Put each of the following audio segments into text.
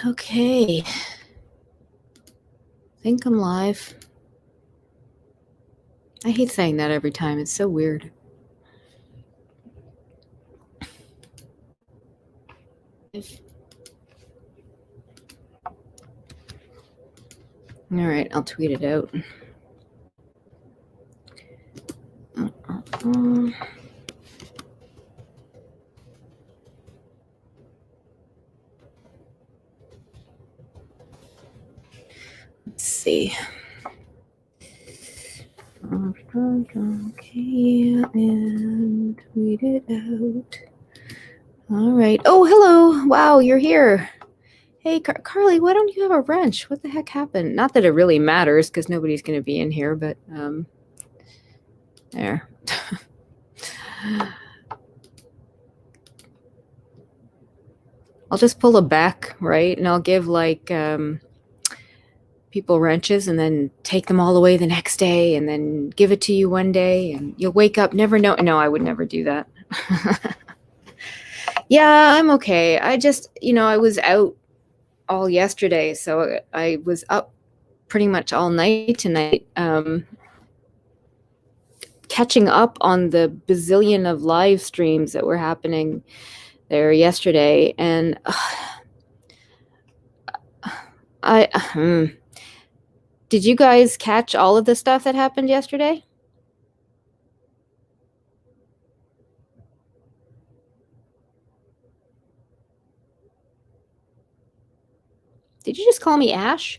Okay. Think I'm live. I hate saying that every time. It's so weird. All right, I'll tweet it out. Let's see. Okay, and tweet it out. All right. Oh, hello. Wow, you're here. Hey, Carly, why don't you have a wrench? What the heck happened? Not that it really matters because nobody's going to be in here, but there. I'll just pull a back, right? And I'll give like people wrenches and then take them all away the next day and then give it to you one day and you'll wake up, never know. No, I would never do that. Yeah, I'm okay. I just, I was out all yesterday, so I was up pretty much all night tonight, catching up on the bazillion of live streams that were happening there yesterday. And did you guys catch all of the stuff that happened yesterday? Did you just call me Ash?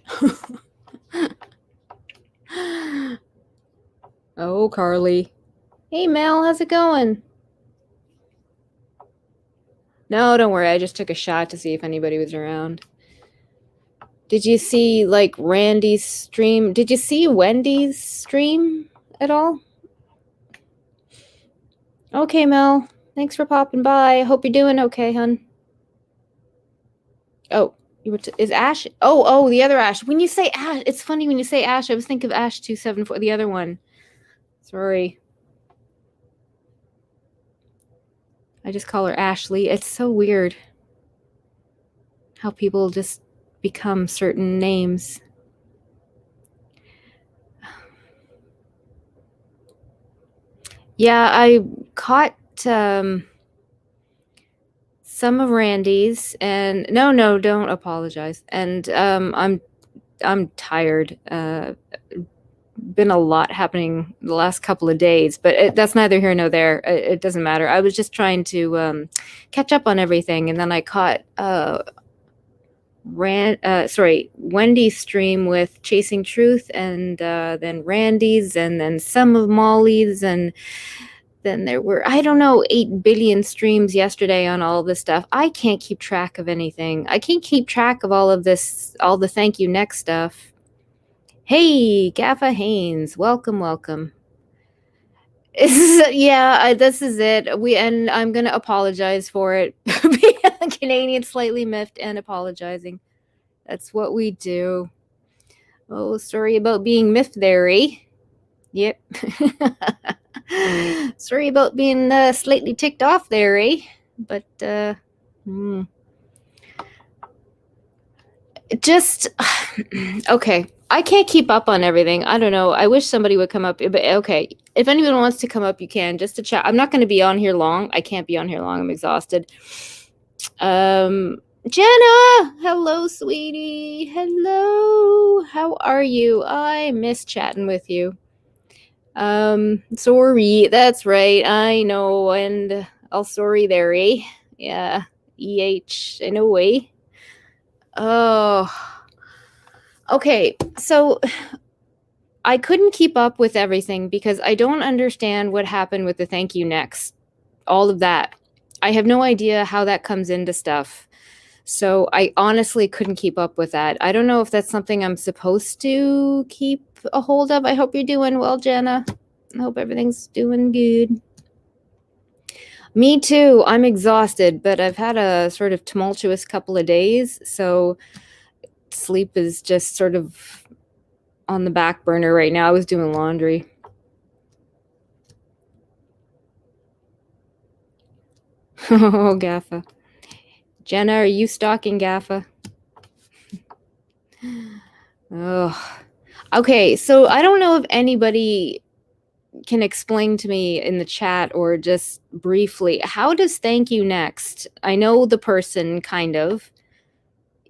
Oh, Carly. Hey, Mel, how's it going? No, don't worry. I just took a shot to see if anybody was around. Did you see, like, Randy's stream? Did you see Wendy's stream at all? Okay, Mel. Thanks for popping by. Hope you're doing okay, hun. Oh, is Ash? Oh, the other Ash. When you say Ash, it's funny when you say Ash. I was thinking of Ash 274, the other one. Sorry. I just call her Ashley. It's so weird how people just become certain names. Yeah, I caught some of Randy's, and no, don't apologize. And I'm tired. Been a lot happening the last couple of days, but that's neither here nor there. It doesn't matter. I was just trying to catch up on everything, and then I caught Wendy's stream with Chasing Truth, and then Randy's, and then some of Molly's, and then there were, I don't know, 8 billion streams yesterday on all this stuff. I can't keep track of anything. I can't keep track of all of this, all the thank you next stuff. Hey, Gaffa Haynes, welcome. This is it. And I'm gonna apologize for it. Being a Canadian, slightly miffed and apologizing. That's what we do. Oh, sorry about being miffed there, eh? Yep. Sorry about being slightly ticked off there, eh? But just okay. I can't keep up on everything. I don't know. I wish somebody would come up. But okay, if anyone wants to come up, you can, just to chat. I'm not going to be on here long. I can't be on here long. I'm exhausted. Jenna, hello, sweetie. Hello. How are you? I miss chatting with you. Sorry. That's right. I know. And I'll sorry there, eh? Yeah. I know, eh? Oh. Okay, so I couldn't keep up with everything because I don't understand what happened with the thank you next. All of that. I have no idea how that comes into stuff. So I honestly couldn't keep up with that. I don't know if that's something I'm supposed to keep a hold of. I hope you're doing well, Jenna. I hope everything's doing good. Me too. I'm exhausted, but I've had a sort of tumultuous couple of days, so sleep is just sort of on the back burner right now. I was doing laundry. Oh, Gaffa. Jenna, are you stalking Gaffa? Oh. Okay, so I don't know if anybody can explain to me in the chat or just briefly, how does thank you next? I know the person kind of.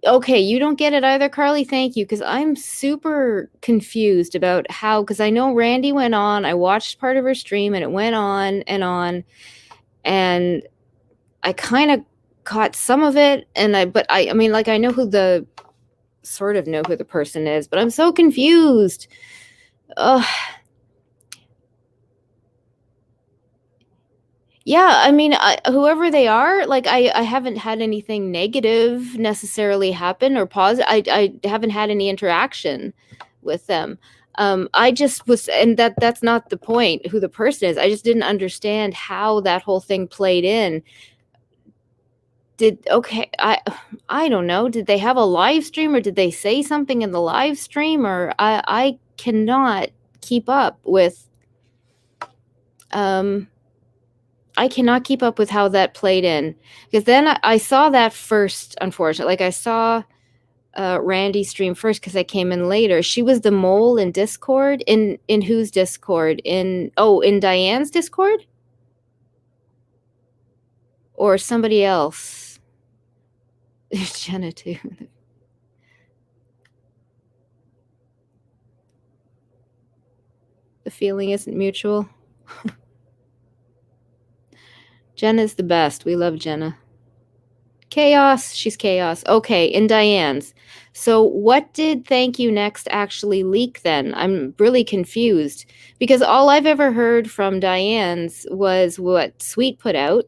Okay, you don't get it either, Carly. Thank you, because I'm super confused about how. Because I know Randy went on. I watched part of her stream, and it went on, and I kind of caught some of it. But I mean, like I know who the sort of know who the person is, but I'm so confused. Ugh. Yeah, I mean, whoever they are, like I haven't had anything negative necessarily happen or positive. I haven't had any interaction with them. I just was, and that's not the point. Who the person is, I just didn't understand how that whole thing played in. I don't know. Did they have a live stream or did they say something in the live stream or I cannot keep up with um I cannot keep up with how that played in because then I saw that first. Unfortunately, like I saw Randy stream first because I came in later. She was the mole in Discord. In whose Discord? In Diane's Discord or somebody else? Jenna too. The feeling isn't mutual. Jenna's the best. We love Jenna. Chaos. She's chaos. Okay, in Diane's. So what did Thank You Next actually leak then? I'm really confused because all I've ever heard from Diane's was what Sweet put out.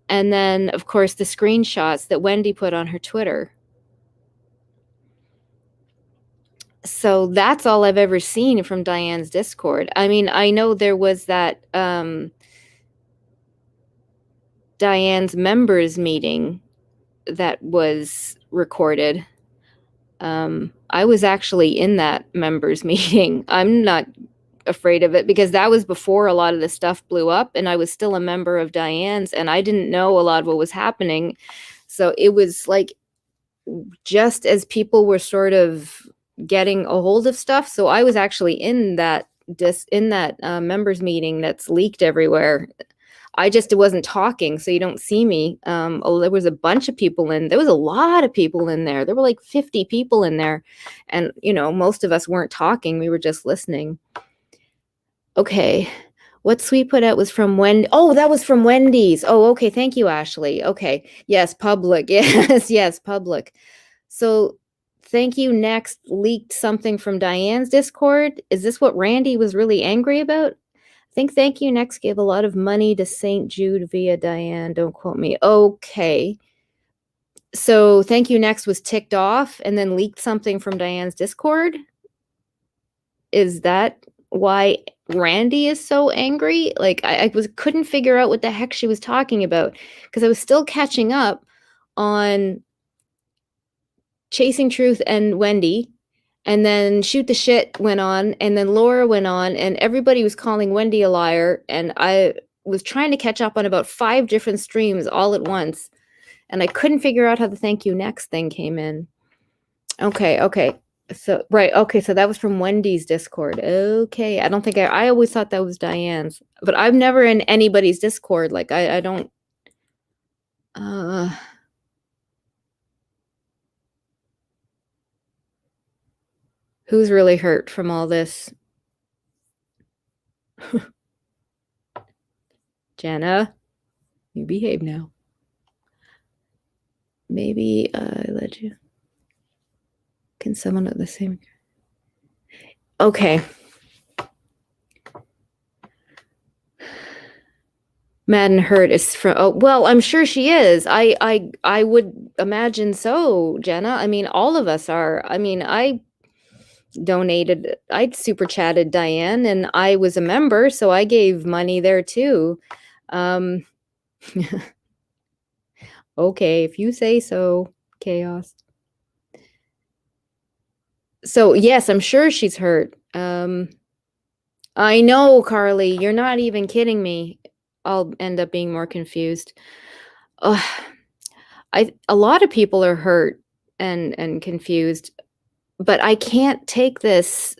And then, of course, the screenshots that Wendy put on her Twitter. So that's all I've ever seen from Diane's Discord. I mean, I know there was that Diane's members meeting that was recorded. I was actually in that members meeting. I'm not afraid of it because that was before a lot of the stuff blew up and I was still a member of Diane's and I didn't know a lot of what was happening. So it was like just as people were sort of getting a hold of stuff. So I was actually in that members meeting that's leaked everywhere. I just wasn't talking, so you don't see me. There was a bunch of people there was a lot of people in there. There were like 50 people in there. And, most of us weren't talking. We were just listening. Okay. What Sweet put out was from Wendy. Oh, that was from Wendy's. Oh, okay. Thank you, Ashley. Okay. Yes, public. Yes, public. So Thank You Next leaked something from Diane's Discord. Is this what Randy was really angry about? I think Thank You Next gave a lot of money to St. Jude via Diane. Don't quote me. Okay. So Thank You Next was ticked off and then leaked something from Diane's Discord. Is that why Randy is so angry? Like I couldn't figure out what the heck she was talking about because I was still catching up on Chasing Truth and Wendy. And then Shoot the Shit went on, and then Laura went on, and everybody was calling Wendy a liar. And I was trying to catch up on about 5 different streams all at once. And I couldn't figure out how the Thank You Next thing came in. Okay. So, right. Okay. So that was from Wendy's Discord. Okay. I don't think I always thought that was Diane's, but I'm never in anybody's Discord. Like I don't, who's really hurt from all this? Jenna, you behave now. Maybe I let you. Can someone at the same? Okay. Mad and hurt is from. Oh well, I'm sure she is. I would imagine so, Jenna. I mean, all of us are. I mean, I super chatted Diane, and I was a member, so I gave money there too. Okay, if you say so, Chaos. So yes, I'm sure she's hurt. I know, Carly, you're not even kidding me. I'll end up being more confused. A lot of people are hurt and confused. but I can't take this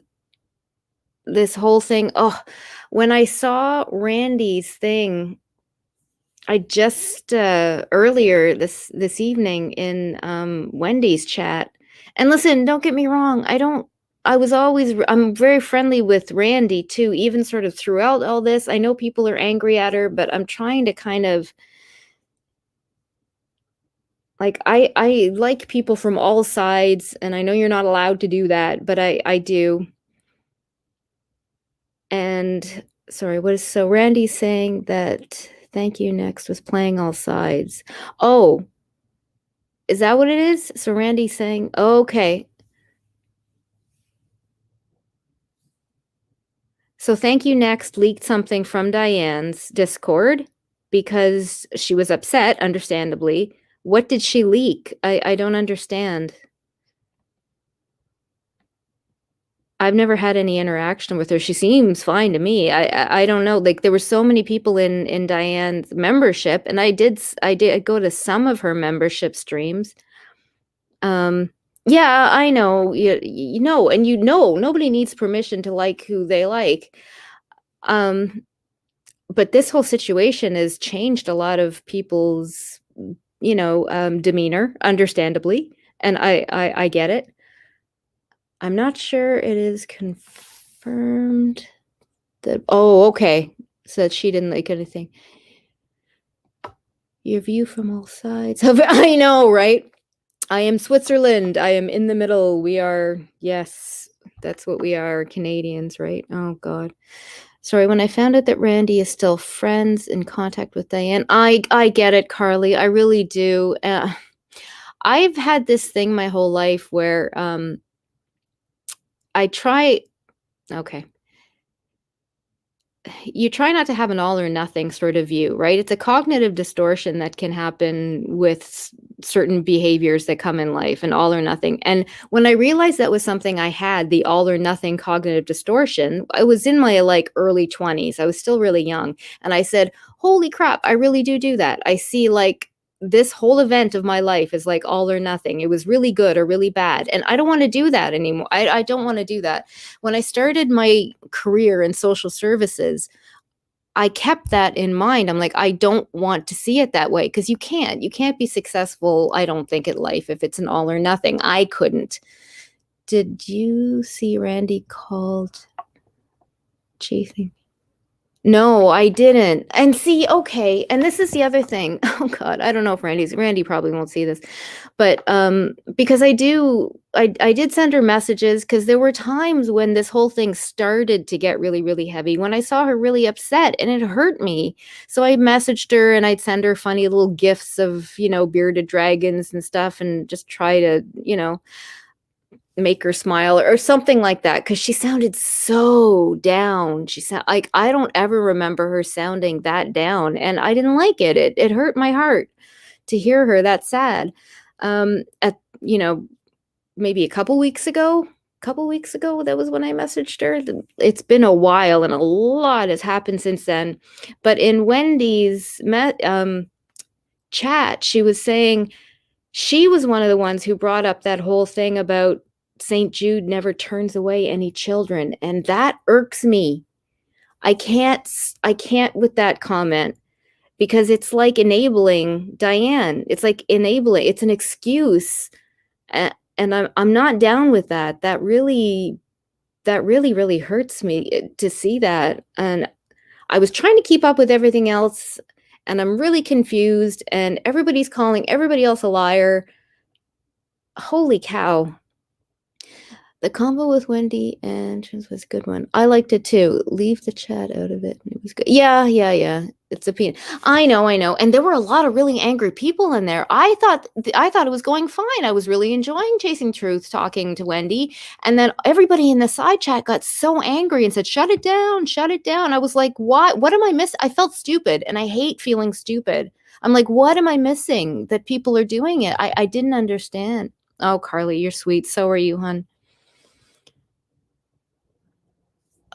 whole thing. Oh, when I saw Randy's thing, I just earlier this evening in Wendy's chat. And listen, don't get me wrong, I'm very friendly with Randy too, even sort of throughout all this. I know people are angry at her, but I'm trying to kind of like I like people from all sides, and I know you're not allowed to do that, but I do. And sorry, what is so Randy's saying that thank you next was playing all sides. Oh, is that what it is? So Randy's saying, okay. So thank you next leaked something from Diane's Discord because she was upset, understandably. What did she leak? I don't understand. I've never had any interaction with her. She seems fine to me. I don't know. Like there were so many people in Diane's membership, and I go to some of her membership streams. Yeah, I know. You know, and you know, nobody needs permission to like who they like. Um, but this whole situation has changed a lot of people's, demeanor, understandably, and I get it. I'm not sure it is confirmed that. Oh, okay. So that she didn't like anything. Your view from all sides. I know, right? I am Switzerland. I am in the middle. We are, yes, that's what we are, Canadians, right? Oh, God. Sorry, when I found out that Randy is still friends in contact with Diane, I get it, Carly. I really do. I've had this thing my whole life where I try. Okay, you try not to have an all or nothing sort of view, right? It's a cognitive distortion that can happen with certain behaviors that come in life, and all or nothing. And when I realized that was something I had, the all or nothing cognitive distortion, I was in my like early 20s. I was still really young. And I said, holy crap, I really do that. I see like this whole event of my life is like all or nothing. It was really good or really bad. And I don't want to do that anymore. I don't want to do that. When I started my career in social services, I kept that in mind. I'm like, I don't want to see it that way because you can't be successful, I don't think, at life if it's an all or nothing. I couldn't. Did you see Randy called chasing? No, I didn't. And see, okay, and this is the other thing. Oh God, I don't know if Randy probably won't see this. But because I did send her messages because there were times when this whole thing started to get really, really heavy when I saw her really upset and it hurt me. So I messaged her and I'd send her funny little gifs of, bearded dragons and stuff and just try to, make her smile or something like that because she sounded so down. She sound like I don't ever remember her sounding that down, and I didn't like it. It hurt my heart to hear her that sad. At maybe a couple weeks ago, that was when I messaged her. It's been a while, and a lot has happened since then. But in Wendy's chat, she was saying she was one of the ones who brought up that whole thing about St. Jude never turns away any children, and that irks me. I can't with that comment because it's like enabling Diane. It's like enabling. It's an excuse, and I'm not down with that. That really hurts me to see that. And I was trying to keep up with everything else, and I'm really confused. And everybody's calling everybody else a liar. Holy cow! The combo with Wendy and Trins was a good one. I liked it too. Leave the chat out of it. It was good. Yeah. It's a peanut. I know. And there were a lot of really angry people in there. I thought it was going fine. I was really enjoying Chasing Truth, talking to Wendy. And then everybody in the side chat got so angry and said, shut it down, shut it down. I was like, what am I missing? I felt stupid, and I hate feeling stupid. I'm like, what am I missing that people are doing it? I didn't understand. Oh, Carly, you're sweet. So are you, hon.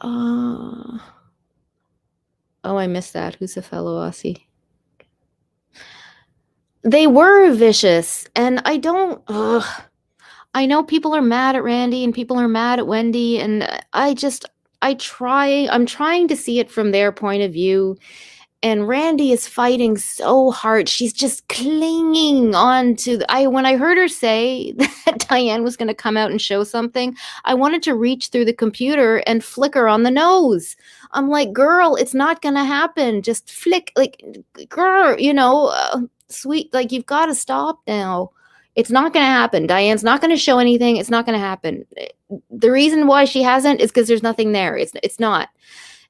Oh, I missed that. Who's a fellow Aussie? They were vicious, and I don't. I know people are mad at Randy and people are mad at Wendy, and I'm trying to see it from their point of view. And Randy is fighting so hard. She's just clinging on to when I heard her say that Diane was going to come out and show something, I wanted to reach through the computer and flick her on the nose. I'm like, girl, it's not going to happen. Just flick, like, girl, sweet, like, you've got to stop now. It's not going to happen. Diane's not going to show anything. It's not going to happen. The reason why she hasn't is because there's nothing there. It's not.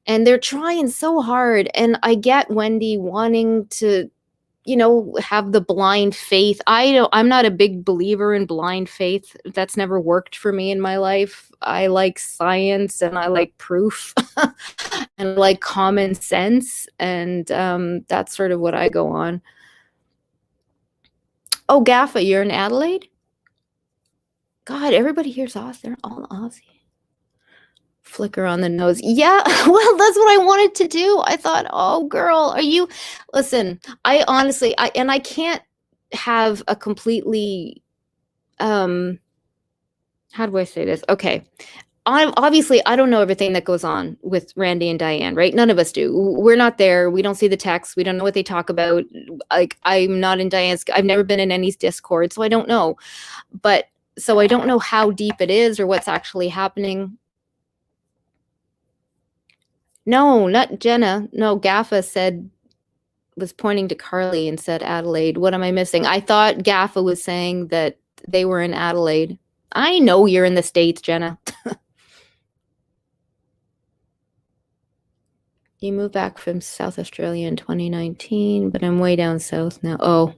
And they're trying so hard. And I get Wendy wanting to, have the blind faith. I'm not a big believer in blind faith. That's never worked for me in my life. I like science and I like proof and I like common sense. And that's sort of what I go on. Oh, Gaffa, you're in Adelaide? God, everybody here's Aussie. They're all Aussie. Flicker on the nose. Yeah, well, that's what I wanted to do. I thought, oh, girl, listen, I honestly, I can't have a completely, how do I say this? Okay. I don't know everything that goes on with Randy and Diane, right? None of us do. We're not there. We don't see the texts. We don't know what they talk about. Like, I'm not in Diane's, I've never been in any Discord, so I don't know. So I don't know how deep it is or what's actually happening. No, not Jenna. No, Gaffa was pointing to Carly and said Adelaide. What am I missing? I thought Gaffa was saying that they were in Adelaide. I know you're in the States, Jenna. You moved back from South Australia in 2019, but I'm way down south now. Oh.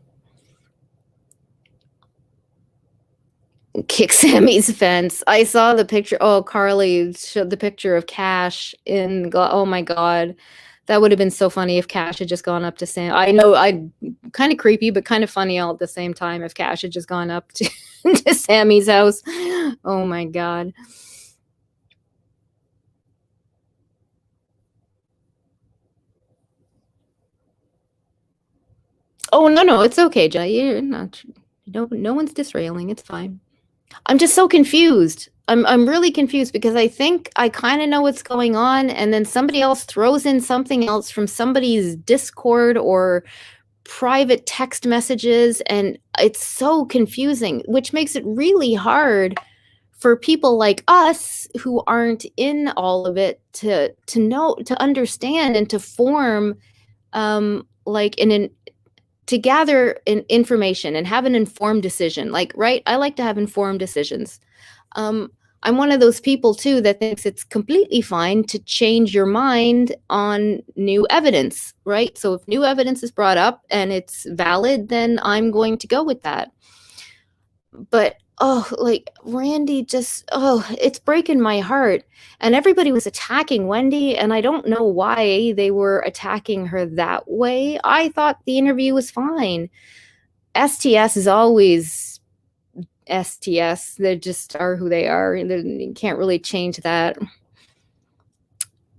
Kick Sammy's fence. I saw the picture. Oh, Carly showed the picture of Cash oh my God. That would have been so funny if Cash had just gone up to Sam. I know, kind of creepy, but kind of funny all at the same time if Cash had just gone up to, to Sammy's house. Oh my God. Oh, no, it's okay, Jay. You're not, no one's disrailing. It's fine. I'm just so confused. I'm really confused because I think I kind of know what's going on, and then somebody else throws in something else from somebody's Discord or private text messages, and it's so confusing, which makes it really hard for people like us who aren't in all of it to know, to understand, and to form to gather information and have an informed decision. Like, right? I like to have informed decisions. I'm one of those people too that thinks it's completely fine to change your mind on new evidence, right? So if new evidence is brought up and it's valid, then I'm going to go with that. But Randy it's breaking my heart. And everybody was attacking Wendy, and I don't know why they were attacking her that way. I thought the interview was fine. STS is always STS. They just are who they are. You can't really change that.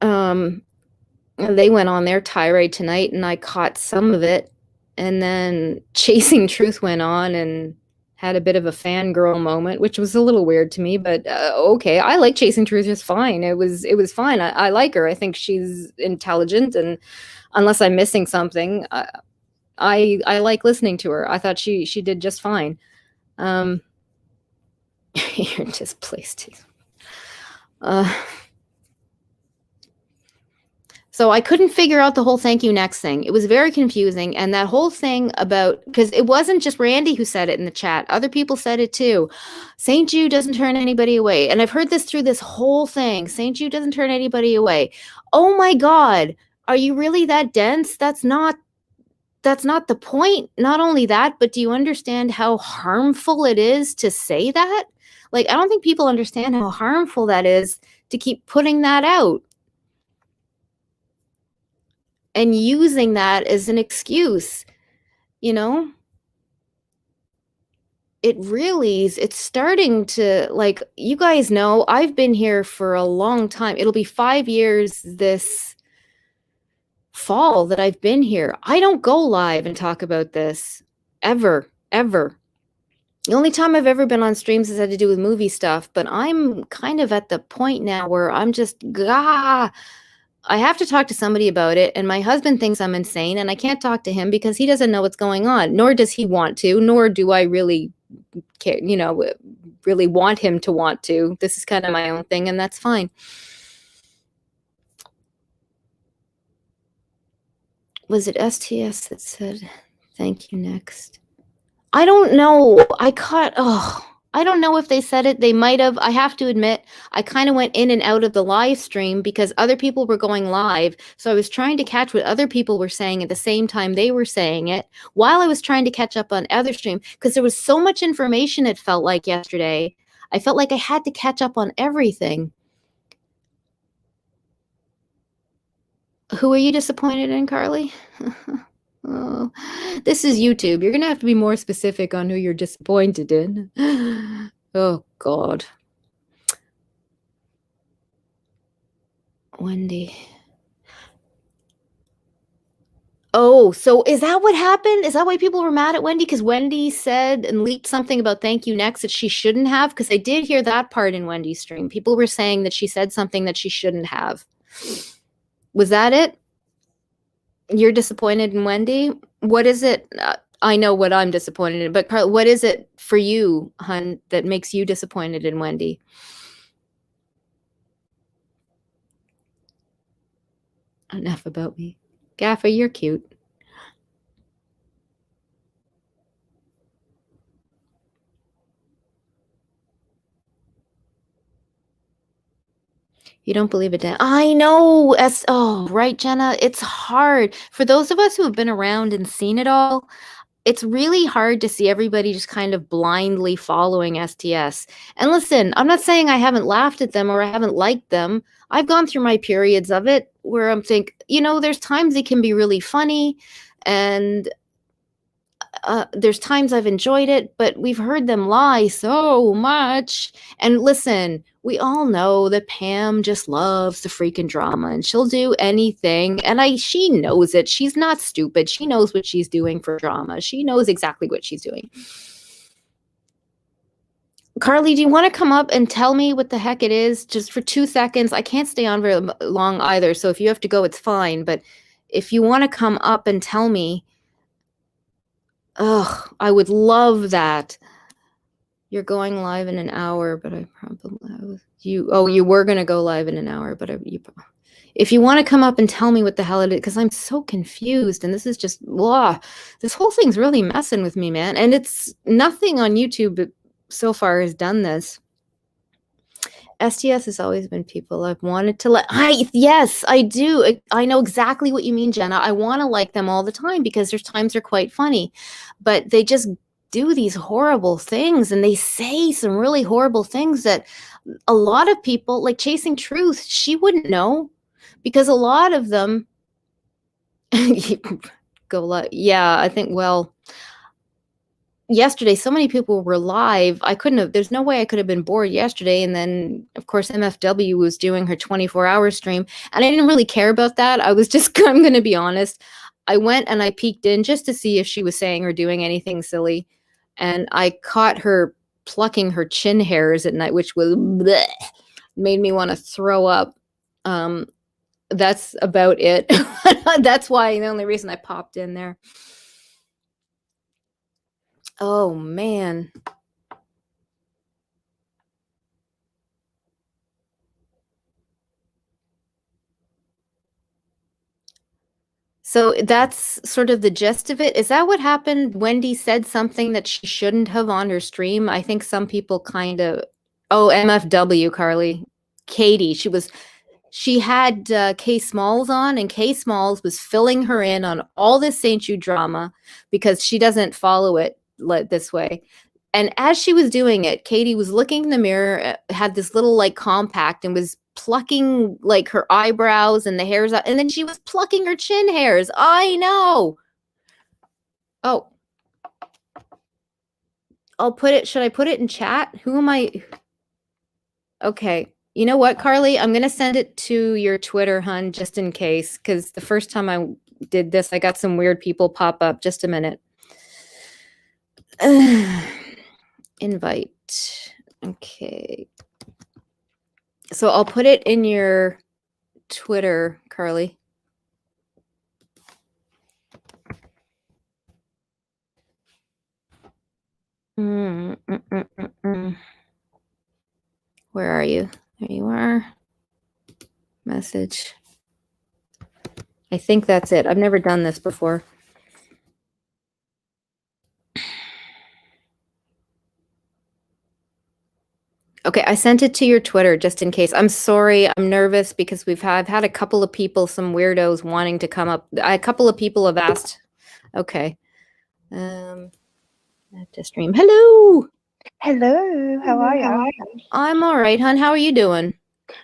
They went on their tirade tonight, and I caught some of it. And then Chasing Truth went on and had a bit of a fangirl moment, which was a little weird to me, but okay. I like Chasing Truth just fine. It was fine. I like her. I think she's intelligent, and unless I'm missing something, I like listening to her. I thought she did just fine. You're displaced. So I couldn't figure out the whole thank you next thing. It was very confusing. And that whole thing about, because it wasn't just Randy who said it in the chat. Other people said it too. St. Jude doesn't turn anybody away. And I've heard this through this whole thing. St. Jude doesn't turn anybody away. Oh my God. Are you really that dense? That's not the point. Not only that, but do you understand how harmful it is to say that? Like, I don't think people understand how harmful that is to keep putting that out and using that as an excuse, It really is. It's starting to, like, you guys know, I've been here for a long time. It'll be 5 years this fall that I've been here. I don't go live and talk about this ever. The only time I've ever been on streams has had to do with movie stuff, but I'm kind of at the point now where I'm just, I have to talk to somebody about it, and my husband thinks I'm insane, and I can't talk to him because he doesn't know what's going on, nor does he want to, nor do I really care, really want him to want to. This is kind of my own thing, and that's fine. Was it STS that said, thank you next? I don't know. I don't know if they said it. They might have. I have to admit, I kind of went in and out of the live stream because other people were going live. So I was trying to catch what other people were saying at the same time they were saying it while I was trying to catch up on other stream because there was so much information it felt like yesterday. I felt like I had to catch up on everything. Who are you disappointed in, Carly? Oh, this is YouTube. You're going to have to be more specific on who you're disappointed in. Oh, God. Wendy. Oh, so is that what happened? Is that why people were mad at Wendy? Because Wendy said and leaked something about thank you next that she shouldn't have? Because I did hear that part in Wendy's stream. People were saying that she said something that she shouldn't have. Was that it? You're disappointed in Wendy? What is it? I know what I'm disappointed in, but Carl, what is it for you, hun, that makes you disappointed in Wendy? Enough about me. Gaffa, you're cute. You don't believe it, Dan. I know. Oh, right, Jenna. It's hard. For those of us who have been around and seen it all, it's really hard to see everybody just kind of blindly following STS. And listen, I'm not saying I haven't laughed at them or I haven't liked them. I've gone through my periods of it where I'm there's times it can be really funny and there's times I've enjoyed it, but we've heard them lie so much. And listen, we all know that Pam just loves the freaking drama and she'll do anything. And she knows it. She's not stupid. She knows what she's doing for drama. She knows exactly what she's doing. Carly, do you want to come up and tell me what the heck it is just for 2 seconds? I can't stay on very long either. So if you have to go, it's fine. But if you want to come up and tell me, I would love that. You're going live in an hour, but I probably you were gonna go live in an hour, but if you want to come up and tell me what the hell it is, because I'm so confused, and this is just this whole thing's really messing with me, man. And it's nothing on YouTube so far has done this. STS has always been people I've wanted to yes, I do. I know exactly what you mean, Jenna. I want to like them all the time because there's times they're quite funny, but they just do these horrible things and they say some really horrible things that a lot of people, like Chasing Truth, she wouldn't know because a lot of them yeah, I think, yesterday so many people were live. There's no way I could have been bored yesterday. And then of course MFW was doing her 24-hour stream and I didn't really care about that. I was just I'm gonna be honest, I went and I peeked in just to see if she was saying or doing anything silly, and I caught her plucking her chin hairs at night, which was bleh, made me want to throw up. That's about it. That's why the only reason I popped in there. Oh, man. So that's sort of the gist of it. Is that what happened? Wendy said something that she shouldn't have on her stream. I think some people kind of, MFW, Carly. Katie, she had Kay Smalls on, and Kay Smalls was filling her in on all this St. Jude drama because she doesn't follow it this way. And as she was doing it, Katie was looking in the mirror, had this little compact, and was plucking her eyebrows and the hairs out, and then she was plucking her chin hairs. I know. Oh, should I put it in chat? Who am I? Okay. You know what, Carly? I'm going to send it to your Twitter, hun, just in case, because the first time I did this, I got some weird people pop up. Just a minute. invite. Okay. So I'll put it in your Twitter, Carly. Where are you? There you are. Message. I think that's it. I've never done this before. Okay, I sent it to your Twitter just in case. I'm sorry, I'm nervous because I've had a couple of people, some weirdos wanting to come up. A couple of people have asked. Okay. To stream. Hello. Hello, how are you? I'm all right, hon. How are you doing?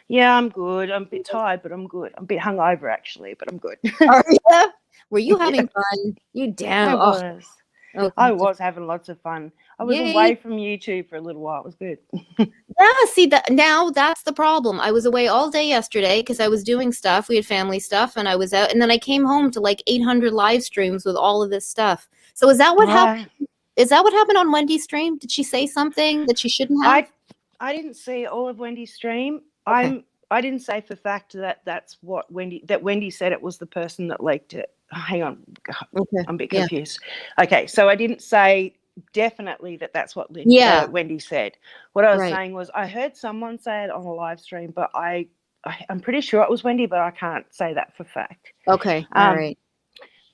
Yeah, I'm good. I'm a bit tired, but I'm good. I'm a bit hungover actually, but I'm good. Are you? Were you having fun? You damn. I was. Oh, I was having lots of fun. I was yay. away from YouTube for a little while. It was good. Yeah, see that now that's the problem. I was away all day yesterday because I was doing stuff. We had family stuff, and I was out, and then I came home to like 800 live streams with all of this stuff. So is that what happened? Is that what happened on Wendy's stream? Did she say something that she shouldn't have? I didn't see all of Wendy's stream. Okay. I didn't say for fact that's what Wendy said it was the person that leaked it. Hang on. Okay. I'm a bit confused. Yeah. Okay, so I didn't say definitely that's what Wendy said. What I was saying was I heard someone say it on a live stream, but I'm pretty sure it was Wendy, but I can't say that for fact. Okay. All right.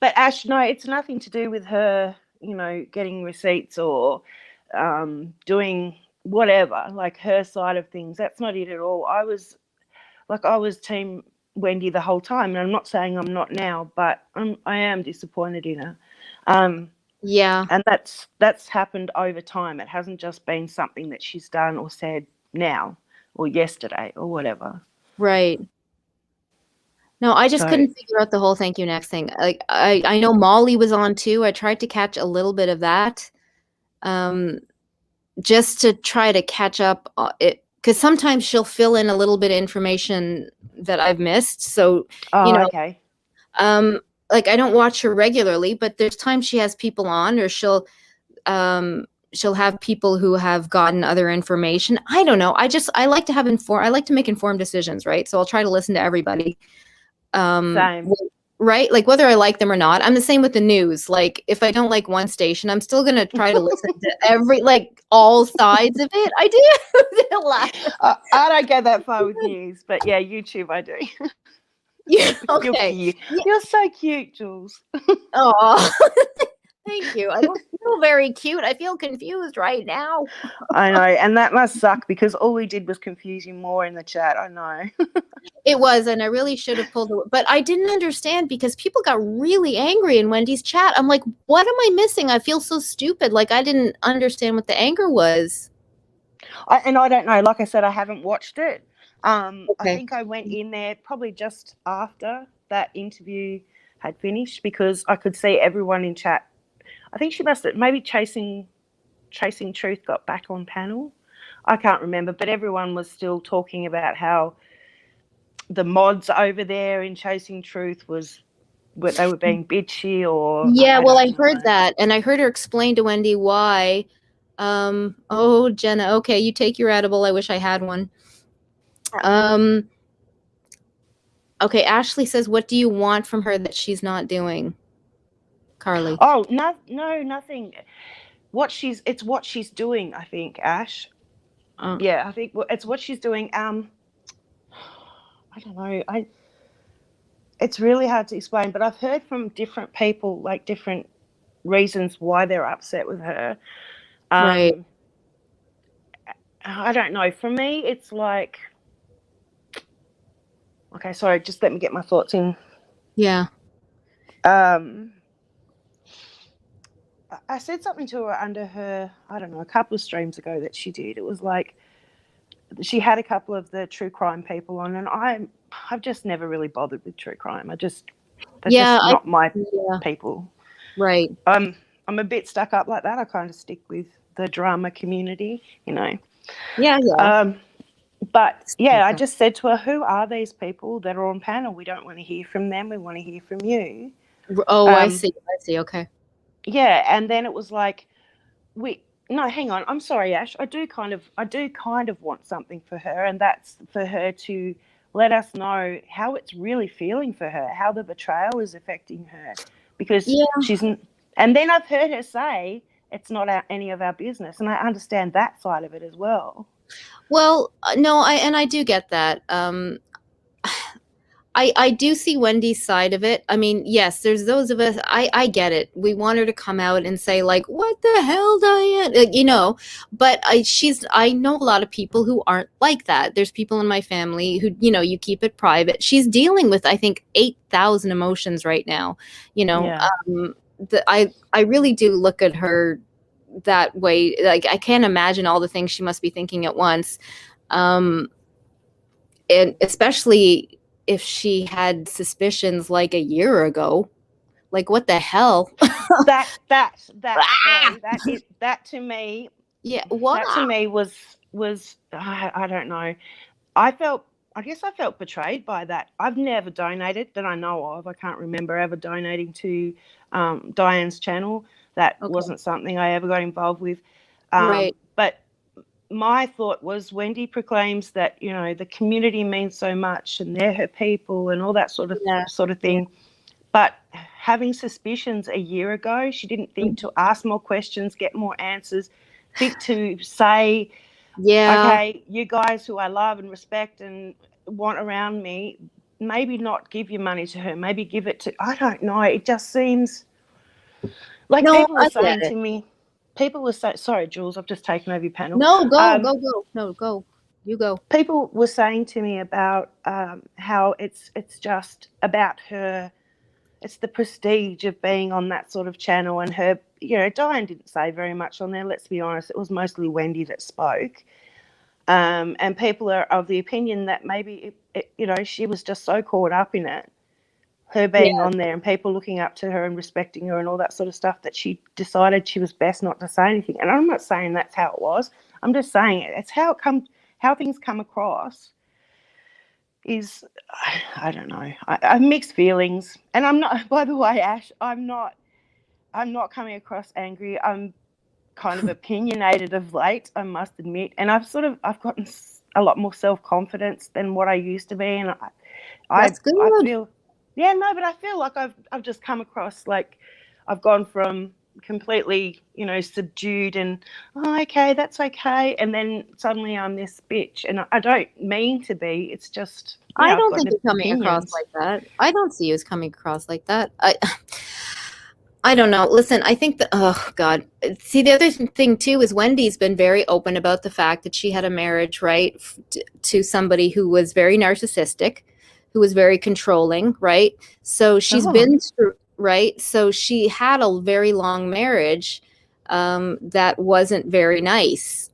But Ash, no, it's nothing to do with her, getting receipts or doing whatever, like her side of things. That's not it at all. I was team Wendy the whole time, and I'm not saying I'm not now, but I am disappointed in her. Yeah. And that's happened over time. It hasn't just been something that she's done or said now or yesterday or whatever. Right. No, I just couldn't figure out the whole thank you next thing. Like I know Molly was on too. I tried to catch a little bit of that. Just to try to catch up it because sometimes she'll fill in a little bit of information that I've missed. So okay. Like I don't watch her regularly, but there's times she has people on, or she'll have people who have gotten other information. I don't know. I like to I like to make informed decisions, right? So I'll try to listen to everybody. Same. Right? Like whether I like them or not. I'm the same with the news. Like if I don't like one station, I'm still going to try to listen to all sides of it. I do. I don't go that far with news, but yeah, YouTube I do. Yeah, okay. You're so cute, Jules. Oh, thank you. I don't feel very cute. I feel confused right now. I know, and that must suck because all we did was confuse you more in the chat. I know. It was, and I really should have pulled it, but I didn't understand because people got really angry in Wendy's chat. I'm like, what am I missing? I feel so stupid. Like I didn't understand what the anger was. I don't know. Like I said, I haven't watched it. I think I went in there probably just after that interview had finished because I could see everyone in chat. I think she must have maybe Chasing Truth got back on panel. I can't remember, but everyone was still talking about how the mods over there in Chasing Truth they were being bitchy or I heard that, and I heard her explain to Wendy why. Oh, Jenna, okay, you take your edible. I wish I had one. Okay, Ashley says, what do you want from her that she's not doing? Carly. Oh, no, nothing. It's what she's doing, I think, Ash. Yeah, I think it's what she's doing. I don't know. It's really hard to explain, but I've heard from different people, like different reasons why they're upset with her. Right. I don't know. For me, it's like, okay, sorry, just let me get my thoughts in. Yeah. I said something to her under her, I don't know, a couple of streams ago that she did. It was like she had a couple of the true crime people on, and I've just never really bothered with true crime. That's just not my people. Right. I'm a bit stuck up like that. I kind of stick with the drama community, Yeah. But yeah, I just said to her, who are these people that are on panel? We don't want to hear from them. We want to hear from you. Oh, I see. Okay. Yeah, and then it was like No, hang on. I'm sorry, Ash. I do kind of want something for her, and that's for her to let us know how it's really feeling for her, how the betrayal is affecting her, because Yeah. she's. And then I've heard her say it's not any of our business, and I understand that side of it as well. Well, no, I do get that. I do see Wendy's side of it. I mean, yes, there's those of us. I get it. We want her to come out and say like, "What the hell, Diane?" But I know a lot of people who aren't like that. There's people in my family who you keep it private. She's dealing with I think 8,000 emotions right now. You know, Yeah. I really do look at her that way. Like I can't imagine all the things she must be thinking at once. Um, and especially if she had suspicions like a year ago. Like what the hell? That Ah! sorry, that to me, Yeah, what? was I don't know. I felt, I guess I felt betrayed by that. I've never donated that I know of. I can't remember ever donating to Diane's channel. That Okay. wasn't something I ever got involved with. Right. But my thought was Wendy proclaims that the community means so much and they're her people and all that Yeah. sort of thing. But having suspicions a year ago, she didn't think to ask more questions, get more answers, think to say, Yeah. okay, you guys who I love and respect and want around me, maybe not give your money to her, maybe give it to, I don't know. It just seems like No, people were I get saying it. to me, people were saying, sorry, Jules, I've just taken over your panel. No, go, Um, go, go. No, go. You go. People were saying to me about how it's just about her. It's the prestige of being on that sort of channel, and her. Diane didn't say very much on there. Let's be honest; it was mostly Wendy that spoke. And people are of the opinion that maybe she was just so caught up in it, her being Yeah. on there, and people looking up to her and respecting her and all that sort of stuff, that she decided she was best not to say anything. And I'm not saying that's how it was. I'm just saying it's how things come across is, I don't know. I have mixed feelings, and I'm not. By the way, Ash, I'm not coming across angry. I'm kind of opinionated of late, I must admit, and I've gotten a lot more self confidence than what I used to be, and That's I good. feel, yeah, no, but I feel like I've just come across like I've gone from completely subdued and, oh, okay, that's okay, and then suddenly I'm this bitch, and I don't mean to be. It's just, I I've don't got think you're coming across opinions. like that. I don't see you as coming across like that. I don't know. Listen, I think that, oh God. See, the other thing too is Wendy's been very open about the fact that she had a marriage, right, to somebody who was very narcissistic, who was very controlling, right? So she's Oh. been through, right? So she had a very long marriage that wasn't very nice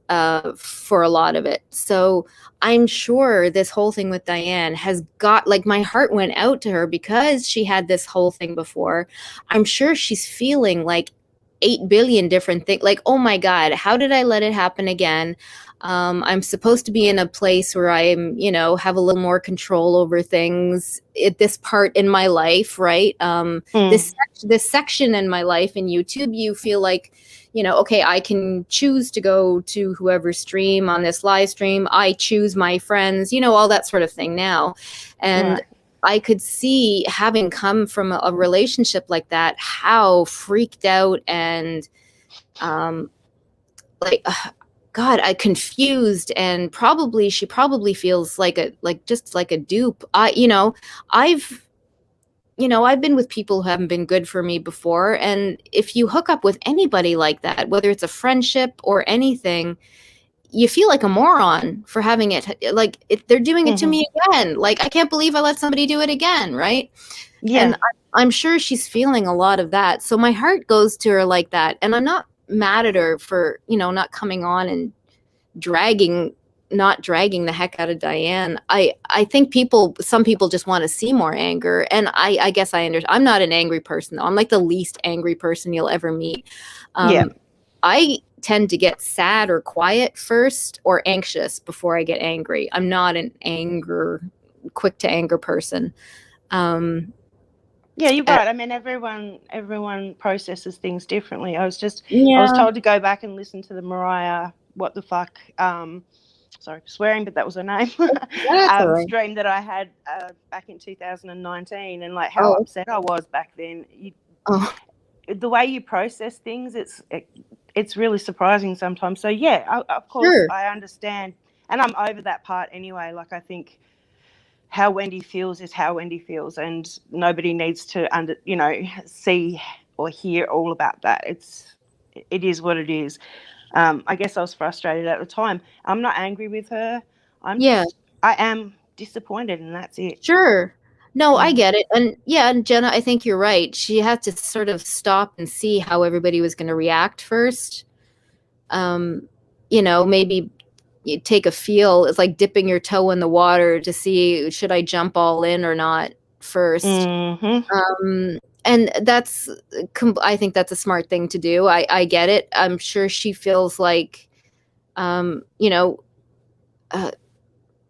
for a lot of it. So I'm sure this whole thing with Diane has got like my heart went out to her because she had this whole thing before. I'm sure she's feeling like 8 billion different things. Like, oh my God, how did I let it happen again? I'm supposed to be in a place where I'm, have a little more control over things at this part in my life, right? Mm. This section in my life in YouTube, you feel like, okay, I can choose to go to whoever's stream on this live stream. I choose my friends, all that sort of thing now. And Right. I could see, having come from a relationship like that, how freaked out and um, like God, I confused, and probably she probably feels like just like a dupe. I've I've been with people who haven't been good for me before, and if you hook up with anybody like that, whether it's a friendship or anything, you feel like a moron for having it. Like they're doing it to Mm-hmm. me again. Like I can't believe I let somebody do it again, right? And Yeah. I'm sure she's feeling a lot of that. So my heart goes to her like that. And I'm not mad at her for, not coming on and dragging not dragging the heck out of Diane. I think some people just want to see more anger. And I guess I understand. I'm not an angry person though. I'm like the least angry person you'll ever meet. Yeah. I tend to get sad or quiet first or anxious before I get angry. I'm not an quick to anger person. Um, Yeah, you're right. I mean, everyone processes things differently. I was Yeah, told to go back and listen to the Mariah what the fuck sorry for swearing, but that was her name. that's all right. Stream that I had back in 2019, and like how Oh, upset I was back then. oh, The way you process things, it's really surprising sometimes. So yeah, of course sure. I understand, and I'm over that part anyway. Like I think how Wendy feels is how Wendy feels, and nobody needs to see or hear all about that. It is what it is. I guess I was frustrated at the time. I'm not angry with her. Yeah, I am disappointed, and that's it. sure. No, I Mm. get it. And yeah, and Jenna, I think you're right. She had to sort of stop and see how everybody was going to react first. Um, maybe you take a feel. It's like dipping your toe in the water to see should I jump all in or not first. Mm-hmm. And I think that's a smart thing to do. I get it. I'm sure she feels like, um, you know, uh,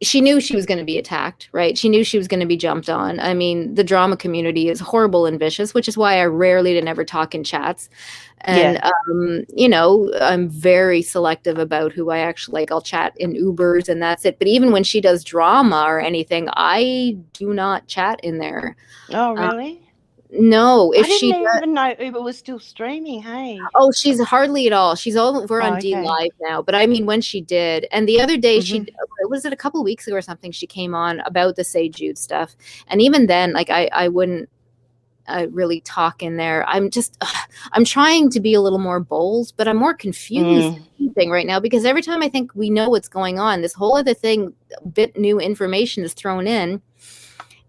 she knew she was going to be attacked, right? She knew she was going to be jumped on. I mean, the drama community is horrible and vicious, which is why I rarely to never talk in chats. And, Yeah. I'm very selective about who I actually like. I'll chat in Ubers and that's it. But even when she does drama or anything, I do not chat in there. Oh, Uh, really? no, I if didn't she even know Uber was still streaming. Hey. Oh, she's hardly at all. She's over Oh, on D okay. Live now, but I mean when she did. And the other day Mm-hmm. was it a couple weeks ago or something, she came on about the Say Jude stuff. And even then, like I wouldn't really talk in there. I'm trying to be a little more bold, but I'm more confused Mm. than anything right now because every time I think we know what's going on, this whole other thing, bit new information is thrown in.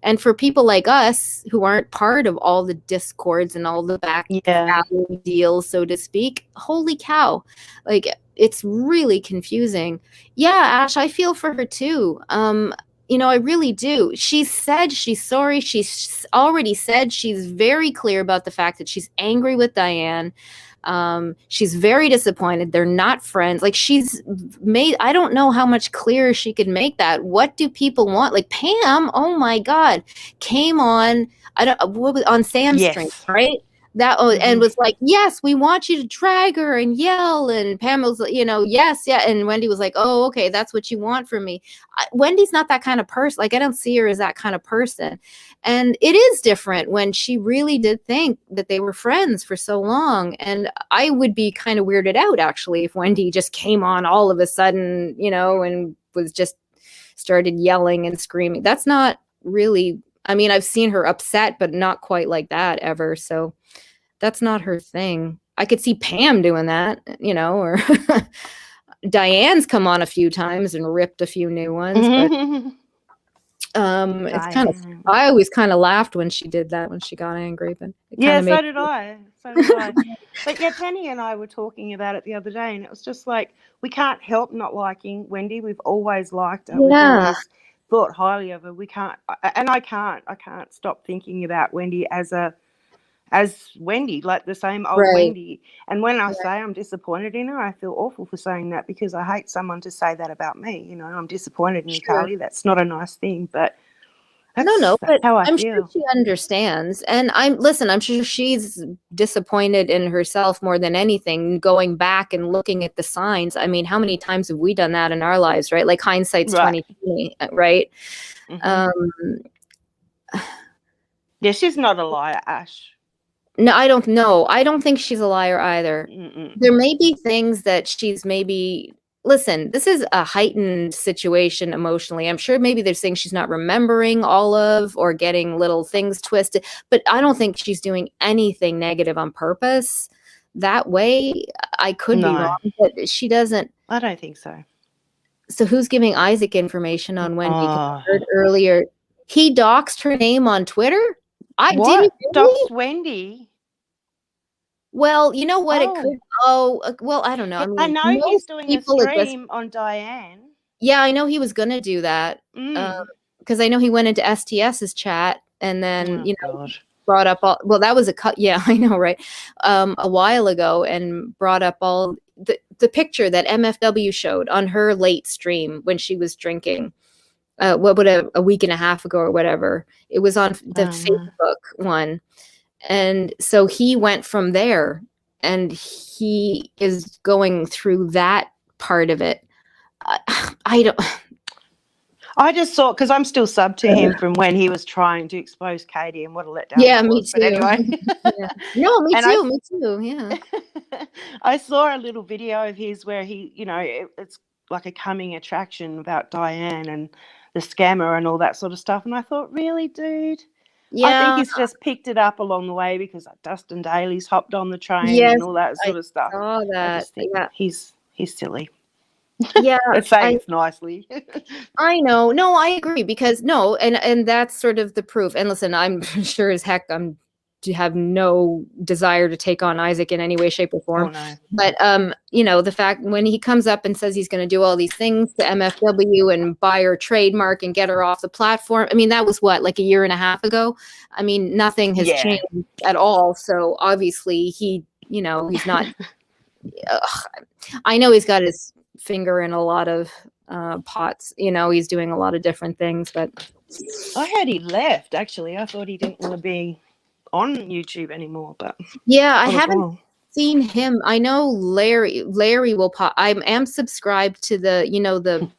And for people like us who aren't part of all the discords and all the back Yeah. alley deals, so to speak, holy cow. Like it's really confusing. Yeah, Ash, I feel for her too. I really do. She said she's sorry. She's already said she's very clear about the fact that she's angry with Diane. She's very disappointed. They're not friends. Like she's made, I don't know how much clearer she could make that. What do people want? Like Pam, oh my God, came on, I don't, what was on Sam's stream, Yes. right? And Mm-hmm. was like, yes, we want you to drag her and yell. And Pam was, yes, yeah. And Wendy was like, oh, okay, that's what you want from me. Wendy's not that kind of person. Like, I don't see her as that kind of person. And it is different when she really did think that they were friends for so long. And I would be kind of weirded out, actually, if Wendy just came on all of a sudden, and was just started yelling and screaming. That's not really, I mean, I've seen her upset, but not quite like that ever. So that's not her thing. I could see Pam doing that, or Diane's come on a few times and ripped a few new ones, but it's kind of, Diane. I always kind of laughed when she did that, when she got angry, but it kind Yeah, of so made did I. So did I. But yeah, Penny and I were talking about it the other day, and it was just like we can't help not liking Wendy. We've always liked her. We've yeah, always thought highly of her. We can't, and I can't stop thinking about Wendy as Wendy, like the same old right, Wendy. And when I say right. I'm disappointed in her, I feel awful for saying that because I hate someone to say that about me. I'm disappointed in you, Sure. Carly. That's not a nice thing, but No, that's but how I I'm sure feel. she understands. And I'm sure she's disappointed in herself more than anything, going back and looking at the signs. I mean, how many times have we done that in our lives, right? Like hindsight's Right. 2020, right? Hmm. Um, Yeah, she's not a liar, Ash. no, I don't know. I don't think she's a liar either. Mm-mm. There may be things that she's maybe, listen, this is a heightened situation emotionally. I'm sure maybe there's things she's not remembering all of or getting little things twisted, but I don't think she's doing anything negative on purpose. That way, I could be No, wrong, but she doesn't. I don't think so. So who's giving Isaac information on Wendy? 'Cause I Oh, heard earlier he doxed her name on Twitter. I did he what? really? Docs Wendy? Well, you know what? It Oh, could. Oh, well, I don't know. I I mean, know he's most doing a people at this. stream on Diane. Yeah, I know he was gonna do that. Mm. Because I know he went into STS's chat and then, Oh God. brought up all. Well, that was a cut. Yeah, I know, right? A while ago, and brought up all the picture that MFW showed on her late stream when she was drinking. what would a week and a half ago or whatever. It was on the No. Facebook one. And so he went from there, and he is going through that part of it. I don't. I just saw, because I'm still sub to him from when he was trying to expose Katie, and what a letdown Yeah, that me was. But too. anyway, Yeah. No, me and too. Me too. Yeah. I saw a little video of his where he, it's like a coming attraction about Diane and the scammer and all that sort of stuff. And I thought, really, dude? I think Yeah. he's just picked it up along the way because Dustin Daly's hopped on the train Yes, and all that I sort of stuff. saw I that. just think Yeah. he's silly. Yeah. Let's say it's nicely. I know. No, I agree, because no, and that's sort of the proof. And listen, I'm sure as heck to have no desire to take on Isaac in any way, shape, or Oh form. no. But the fact when he comes up and says he's going to do all these things to MFW and buy her trademark and get her off the platform. I mean, that was what, like a year and a half ago. I mean, nothing has Yeah. changed at all. So obviously he's not. I know he's got his finger in a lot of pots. He's doing a lot of different things, but I heard he left, actually. I thought he didn't want to be on YouTube anymore, but yeah, I I don't haven't know. seen him. I know Larry will pop. I am subscribed to the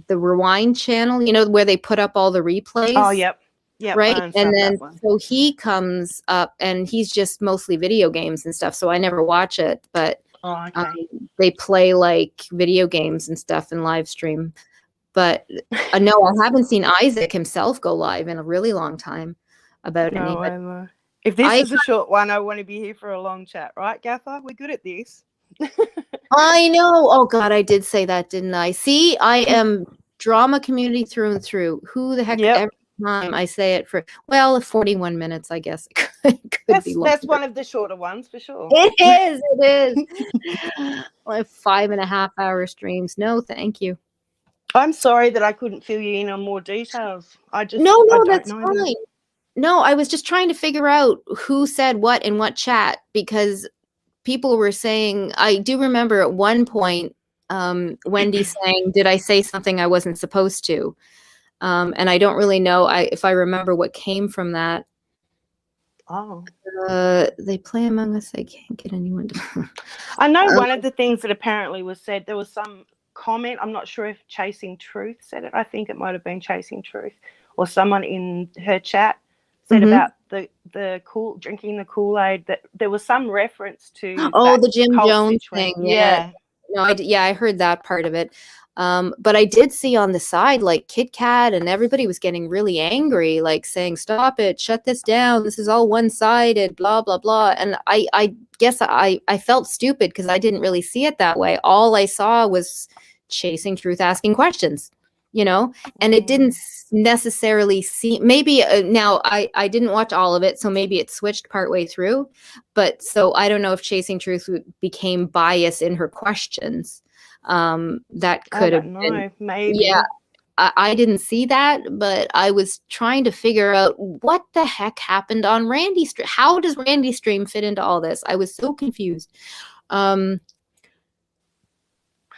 Rewind channel, where they put up all the replays. Oh, yep. Yep, Right. I And unsubbed then that one. so he comes up, and he's just mostly video games and stuff. So I never watch it, but Oh, okay. they play like video games and stuff in live stream. But no, I haven't seen Isaac himself go live in a really long time about No, anything. if this is a short one, I want to be here for a long chat, right, Gaffer? We're good at this. I know. Oh God, I did say that, didn't I? See, I am drama community through and through. Who the heck? Yep. Every time I say it for 41 minutes, I guess it could be longer. That's one of the shorter ones for sure. It is. It is. Like 5.5 hour streams. No, thank you. I'm sorry that I couldn't fill you in on more details. No, that's fine. No, I was just trying to figure out who said what in what chat, because people were saying, I do remember at one point, Wendy saying, did I say something I wasn't supposed to? And I don't really know if I remember what came from that. Oh. They play Among Us. I can't get anyone to. I know one of the things that apparently was said, there was some comment, I'm not sure if Chasing Truth said it. I think it might have been Chasing Truth, or someone in her chat said about the drinking the Kool-Aid, that there was some reference to the Jim Jones thing. Yeah. No, I heard that part of it. But I did see on the side, like Kit Kat and everybody was getting really angry, like saying, stop it, shut this down. This is all one-sided, blah, blah, blah. And I guess I felt stupid because I didn't really see it that way. All I saw was Chasing Truth asking questions, and it didn't necessarily seem, maybe now I didn't watch all of it, so maybe it switched partway through. But so I don't know if Chasing Truth became biased in her questions. That could have been, maybe. Yeah, I didn't see that, but I was trying to figure out what the heck happened on Randy's stream. How does Randy's stream fit into all this? I was so confused.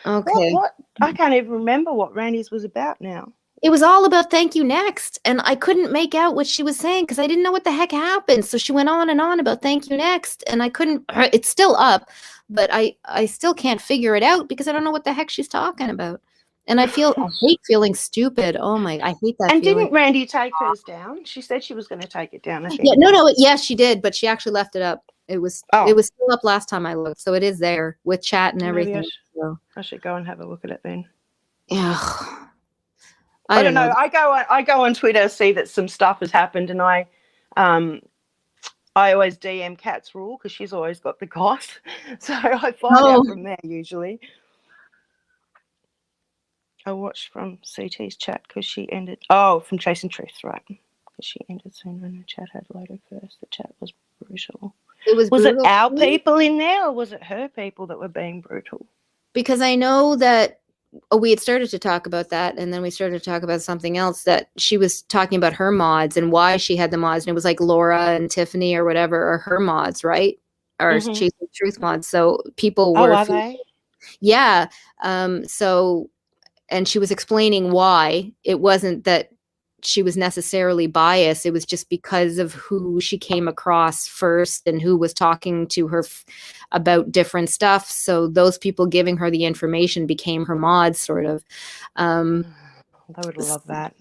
Okay. What? I can't even remember what Randy's was about now. It was all about thank you next, and I couldn't make out what she was saying because I didn't know what the heck happened. So she went on and on about thank you next, and I couldn't. It's still up, but I still can't figure it out because I don't know what the heck she's talking about. And I hate feeling stupid. Oh my, I hate that. And feeling. Didn't Randy take hers down? She said she was going to take it down, I think. Yeah, no, yes, she did, but she actually left it up. It was still up last time I looked, so it is there with chat and everything. I should go and have a look at it then. Yeah. I don't know. I go on Twitter, see that some stuff has happened, and I always DM Kat's Rule because she's always got the goss. So I find out from there usually. I watched from CT's chat because she ended. Oh, from Chasing Truth, right? Because she ended soon when the chat had loaded first. The chat was brutal. Was it our people in there, or was it her people that were being brutal? Because I know that we had started to talk about that, and then we started to talk about something else, that she was talking about her mods and why she had the mods, and it was like Laura and Tiffany or whatever are her mods, right? Or Chasing Truth mods. So people were. Oh, are they? Yeah. So and she was explaining why. It wasn't that she was necessarily biased. It was just because of who she came across first and who was talking to her about different stuff. So those people giving her the information became her mods, sort of. I would love that.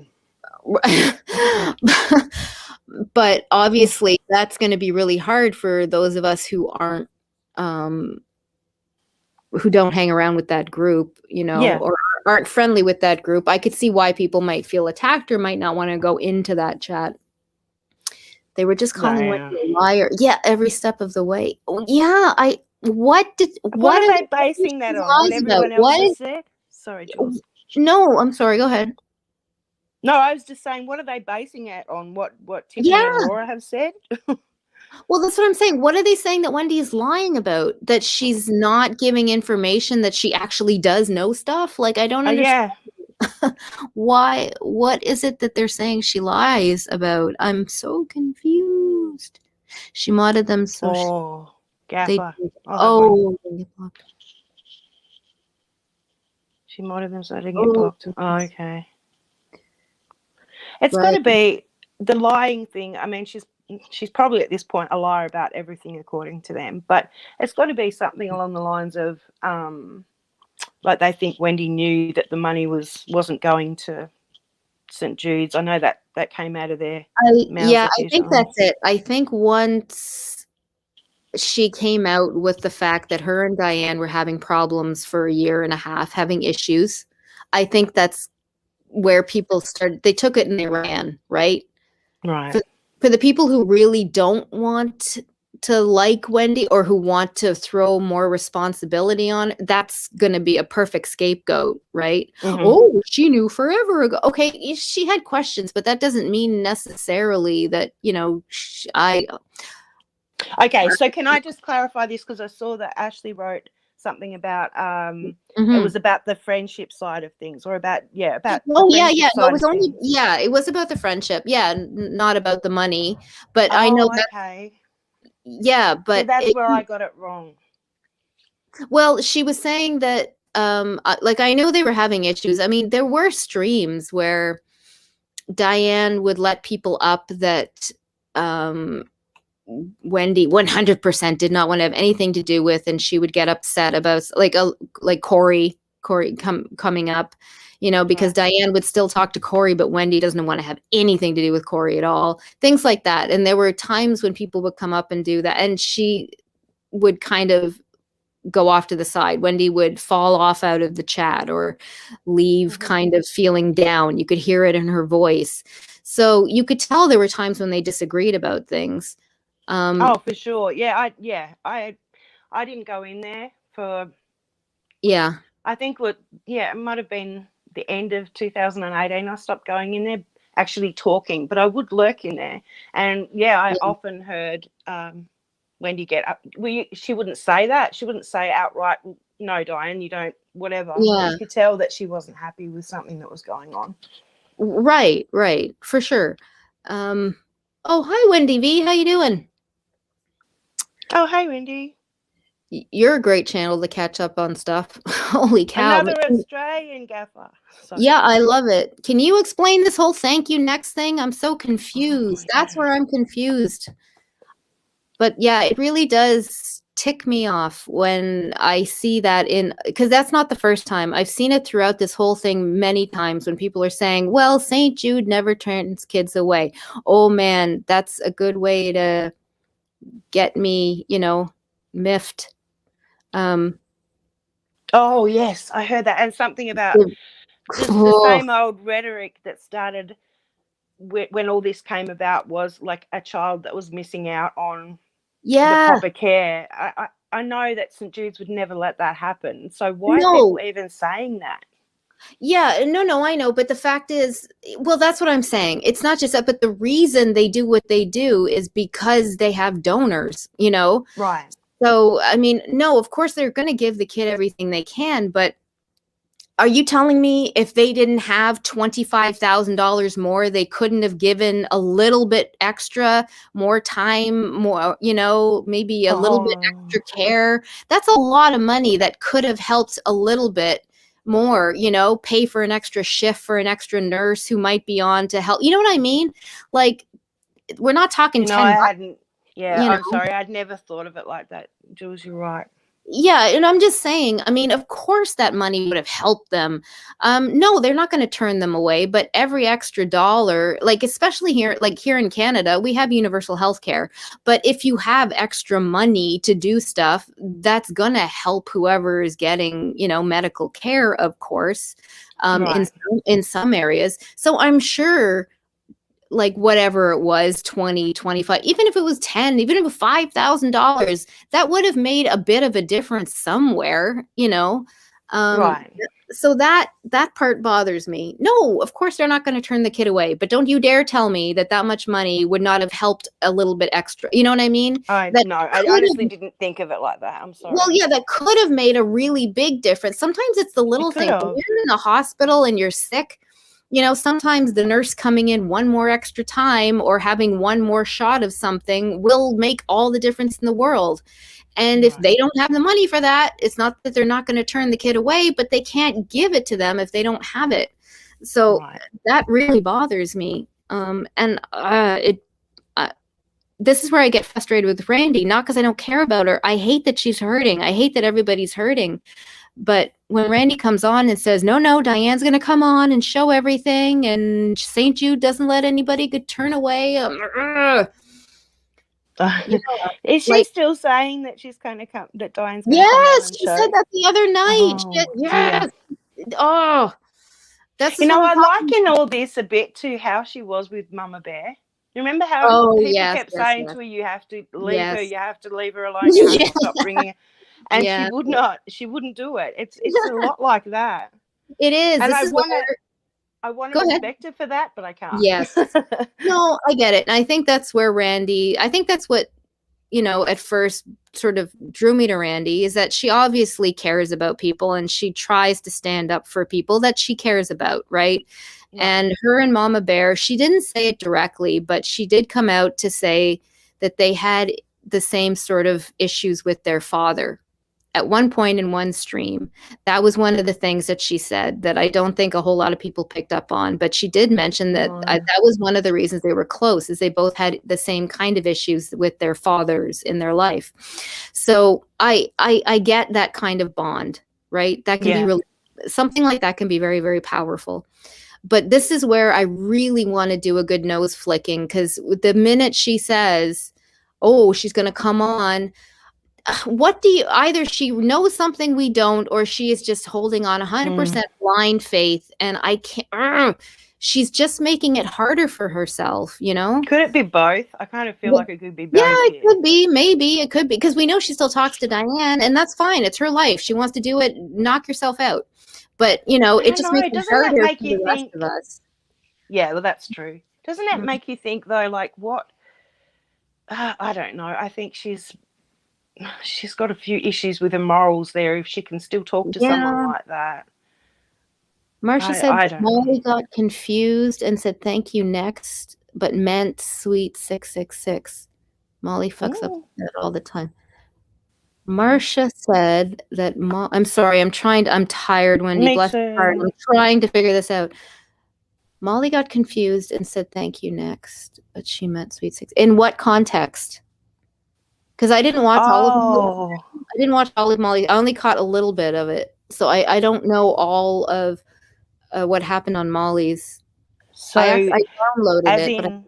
But obviously that's going to be really hard for those of us who aren't who don't hang around with that group, or aren't friendly with that group. I could see why people might feel attacked or might not want to go into that chat. They were just calling Wendy a liar. Yeah, every step of the way. Yeah, what are they basing that on? What everyone else has said? Sorry, Jules. No, I'm sorry. Go ahead. No, I was just saying, what are they basing it on? What Tiffany and Laura have said? Well, that's what I'm saying. What are they saying that Wendy is lying about? That she's not giving information, that she actually does know stuff? Like, I don't understand. Why? What is it that they're saying she lies about? I'm so confused. She modded them so Gaffer. She modded them so they didn't get blocked. Oh, okay. It's got to be the lying thing. I mean, she's probably at this point a liar about everything according to them, but it's got to be something along the lines of like they think Wendy knew that the money wasn't going to St. Jude's. I know that came out of their mouths. Yeah, I think that's it. I think once she came out with the fact that her and Diane were having problems for a year and a half, having issues, I think that's where people started. They took it and they ran, right? Right. For the people who really don't want to like Wendy or who want to throw more responsibility on, that's going to be a perfect scapegoat, right? Mm-hmm. Oh, she knew forever ago. Okay, she had questions, but that doesn't mean necessarily that, Okay, so can I just clarify this, because I saw that Ashley wrote something about it was about the friendship side of things, or about no, it was only it was about the friendship, not about the money, but I know that but see, that's where I got it wrong. Well, she was saying that like, I know they were having issues. I mean, there were streams where Diane would let people up that Wendy 100% did not want to have anything to do with, and she would get upset about like Corey coming up, because Diane would still talk to Corey, but Wendy doesn't want to have anything to do with Corey at all, things like that. And there were times when people would come up and do that, and she would kind of go off to the side. Wendy would fall off out of the chat or leave kind of feeling down. You could hear it in her voice. So you could tell there were times when they disagreed about things. Oh, for sure. I didn't go in there for. Yeah. I think it might have been the end of 2018. I stopped going in there, actually talking, but I would lurk in there. And I often heard Wendy get up. She wouldn't say that. She wouldn't say outright, no, Diane, you don't, whatever. Yeah. You could tell that she wasn't happy with something that was going on. Right, for sure. Oh, hi, Wendy V. How you doing? Oh, hey, Wendy. You're a great channel to catch up on stuff. Holy cow. Another Australian gaffer. Sorry. Yeah, I love it. Can you explain this whole thank you next thing? I'm so confused. That's where I'm confused. But yeah, it really does tick me off when I see that because that's not the first time. I've seen it throughout this whole thing many times when people are saying, well, St. Jude never turns kids away. Oh man, that's a good way to get me, miffed. Oh yes, I heard that. And something about the same old rhetoric that started when all this came about was like a child that was missing out on the proper care. I know that St. Jude's would never let that happen. So why are people even saying that? Yeah, no, I know. But the fact is, well, that's what I'm saying. It's not just that, but the reason they do what they do is because they have donors, Right. So, I mean, no, of course they're going to give the kid everything they can, but are you telling me if they didn't have $25,000 more, they couldn't have given a little bit extra, more time, more, maybe a little bit extra care? That's a lot of money that could have helped a little bit more, pay for an extra shift for an extra nurse who might be on to help. You know what I mean? Like, we're not talking I 10 bucks, hadn't. Yeah, you I'm know? sorry. I'd never thought of it like that, Jules. You're right. Yeah, and I'm just saying, I mean, of course that money would have helped them. No, they're not going to turn them away, but every extra dollar, like especially here, like here in Canada, we have universal health care. But if you have extra money to do stuff, that's going to help whoever is getting, medical care, of course, Right. in some areas. So I'm sure like whatever it was 20, 25, even if it was 10, even if it was $5,000, that would have made a bit of a difference somewhere, um Right. so that part bothers me. No, of course they're not going to turn the kid away, but don't you dare tell me that that much money would not have helped a little bit extra, you know what I mean? That I could honestly have, didn't think of it like that. I'm well, sorry. yeah, that could have made a really big difference. Sometimes it's the It little could things. When have. you're in the hospital and you're sick, sometimes the nurse coming in one more extra time or having one more shot of something will make all the difference in the world. And if Right. they don't have the money for that, it's not that they're not going to turn the kid away, but they can't give it to them if they don't have it. So Right. that really bothers me. And this is where I get frustrated with Randy, not because I don't care about her. I hate that she's hurting. I hate that everybody's hurting. But when Randy comes on and says, no, no, Diane's going to come on and show everything, and St. Jude doesn't let anybody get turn away. You know, Is she like, still saying that she's going to come? That Diane's going to come on yes, and she said show? that the other night. Oh Yes. dear. Oh, that's You just what know, I'm I talking liken about. all this a bit to how she was with Mama Bear. You remember how Oh, people yes, kept yes, saying yes. to her, "You have to leave her. Yes. You have to leave her alone. You have Yeah. to stop bringing her," and she Yeah. would not. She wouldn't do it. It's a lot like that, It is. and This is where, I want to go ahead. respect her for that, but I can't. Yes. No, I get it. And I think that's where I think that's what, at first sort of drew me to Randy, is that she obviously cares about people and she tries to stand up for people that she cares about, right? Right. And her and Mama Bear, she didn't say it directly, but she did come out to say that they had the same sort of issues with their father at one point in one stream. That was one of the things that she said that I don't think a whole lot of people picked up on, but she did mention that No. that was one of the reasons they were close, is they both had the same kind of issues with their fathers in their life. So I get that kind of bond, right? That can be Yeah. really, something like that can be very, very powerful. But this is where I really want to do a good nose flicking, because the minute she says, oh, she's going to come on, what do you, either she knows something we don't, or she is just holding on Mm. 100% blind faith, and I can't, she's just making it harder for herself, Could it be both? I kind of feel Well, like it could be yeah, both it here. could be, maybe it could be, because we know she still talks to Diane, and that's fine, it's her life, she wants to do it, knock yourself out. But I it don't just know. makes it Doesn't that harder make for you the rest of think? us. Yeah, well, that's true. Doesn't that Mm. make you think though? Like what? I don't know. I think she's got a few issues with her morals there. If she can still talk to someone Yeah. like that, Marcia said I that don't know. Molly got confused and said thank you next, but meant sweet 666. Molly fucks up Ooh, that all the time. Marcia said that I'm sorry, I'm tired, Wendy. me Bless your heart. too. I'm trying to figure this out. Molly got confused and said thank you next, but she meant sweet six. In what context? Because I didn't watch all of Molly. Oh, I didn't watch all of Molly. I only caught a little bit of it. So I don't know all of what happened on Molly's. so I downloaded as it, but in,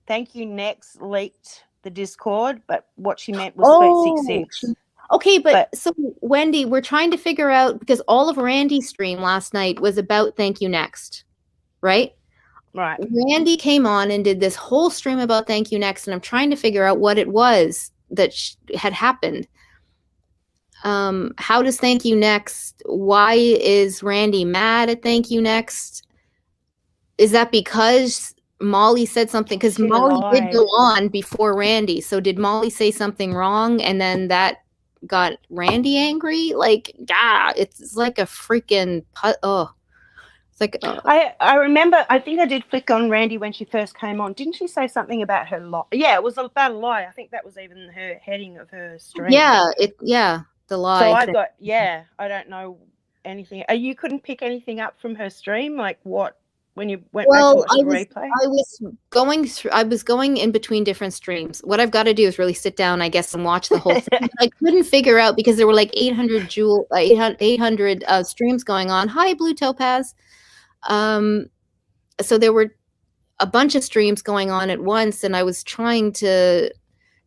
thank you next leaked the Discord, but what she meant was sweet six oh, six. okay. But But so Wendy, we're trying to figure out, because all of Randy's stream last night was about thank you next, right? right, Randy came on and did this whole stream about thank you next, and I'm trying to figure out what it was that had happened. How does thank you next? Why is Randy mad at thank you next? Is that because Molly said something? Because she Molly did go lied. on before Randy. So did Molly say something wrong, and then that got Randy angry? Like, yeah, it's like a freaking oh, it's like I remember. I think I did flick on Randy when she first came on. Didn't she say something about her lie? Yeah, it was about a lie. I think that was even her heading of her stream. yeah, the So lie I thing. got, yeah, I don't know. anything. You couldn't pick anything up from her stream, like what when you went back to Well, watch the replay? I was going in between different streams. What I've got to do is really sit down, I guess, and watch the whole thing. I couldn't figure out because there were like 800 streams going on. Hi, Blue Topaz. So there were a bunch of streams going on at once, and I was trying to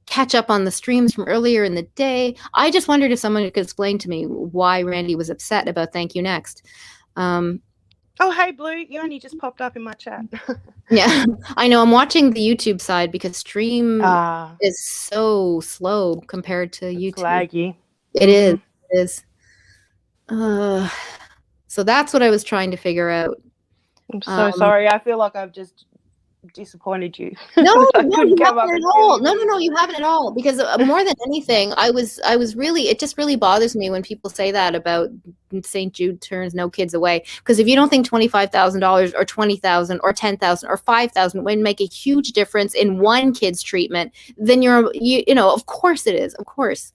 catch up on the streams from earlier in the day. I just wondered if someone could explain to me why Randy was upset about Thank You Next. Oh, hey, Blue, you only just popped up in my chat. Yeah, I know. I'm watching the YouTube side because stream is so slow compared to YouTube. Laggy. It is. So that's what I was trying to figure out. I'm so sorry. I feel like I've just disappointed you. No, you haven't at all. No, you haven't at all. Because more than anything, I was really, it just really bothers me when people say that about St. Jude turns no kids away. Because if you don't think $25,000 or $20,000 or $10,000 or $5,000 would make a huge difference in one kid's treatment, then you know, of course it is. Of course.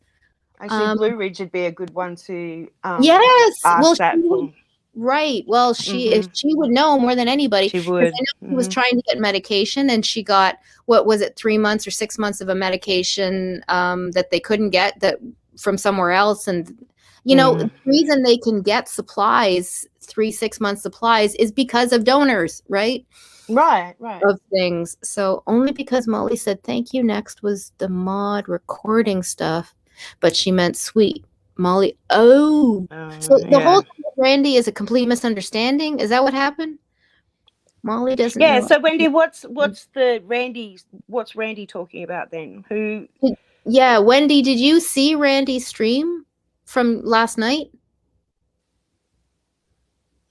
Actually, Blue Ridge would be a good one to yes. ask that for. Right. Well, if she would know more than anybody. She would. I know she was trying to get medication, and she got, what was it, 3 months or 6 months of a medication that they couldn't get that from somewhere else. And you know, the reason they can get supplies, 3-6 month supplies, is because of donors, right? Right. Of things. So only because Molly said Thank You Next was the mod recording stuff, but she meant sweet. Molly. So the whole thing with Randy is a complete misunderstanding. Is that what happened? Molly doesn't know. So Wendy, what's Randy talking about then? Who? Yeah, Wendy, did you see Randy's stream from last night?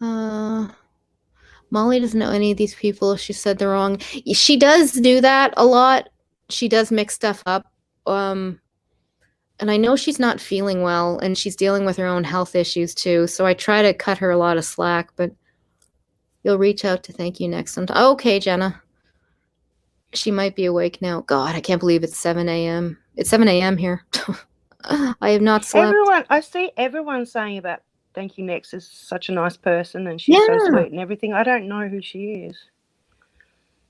Molly doesn't know any of these people. She said they're wrong. She does do that a lot. She does mix stuff up. And I know she's not feeling well, and she's dealing with her own health issues too. So I try to cut her a lot of slack, but you'll reach out to Thank You Next sometime. Okay, Jenna. She might be awake now. God, I can't believe it's 7 a.m. It's 7 a.m. here. I have not slept. I see everyone saying about Thank You Next is such a nice person and she's so sweet and everything. I don't know who she is.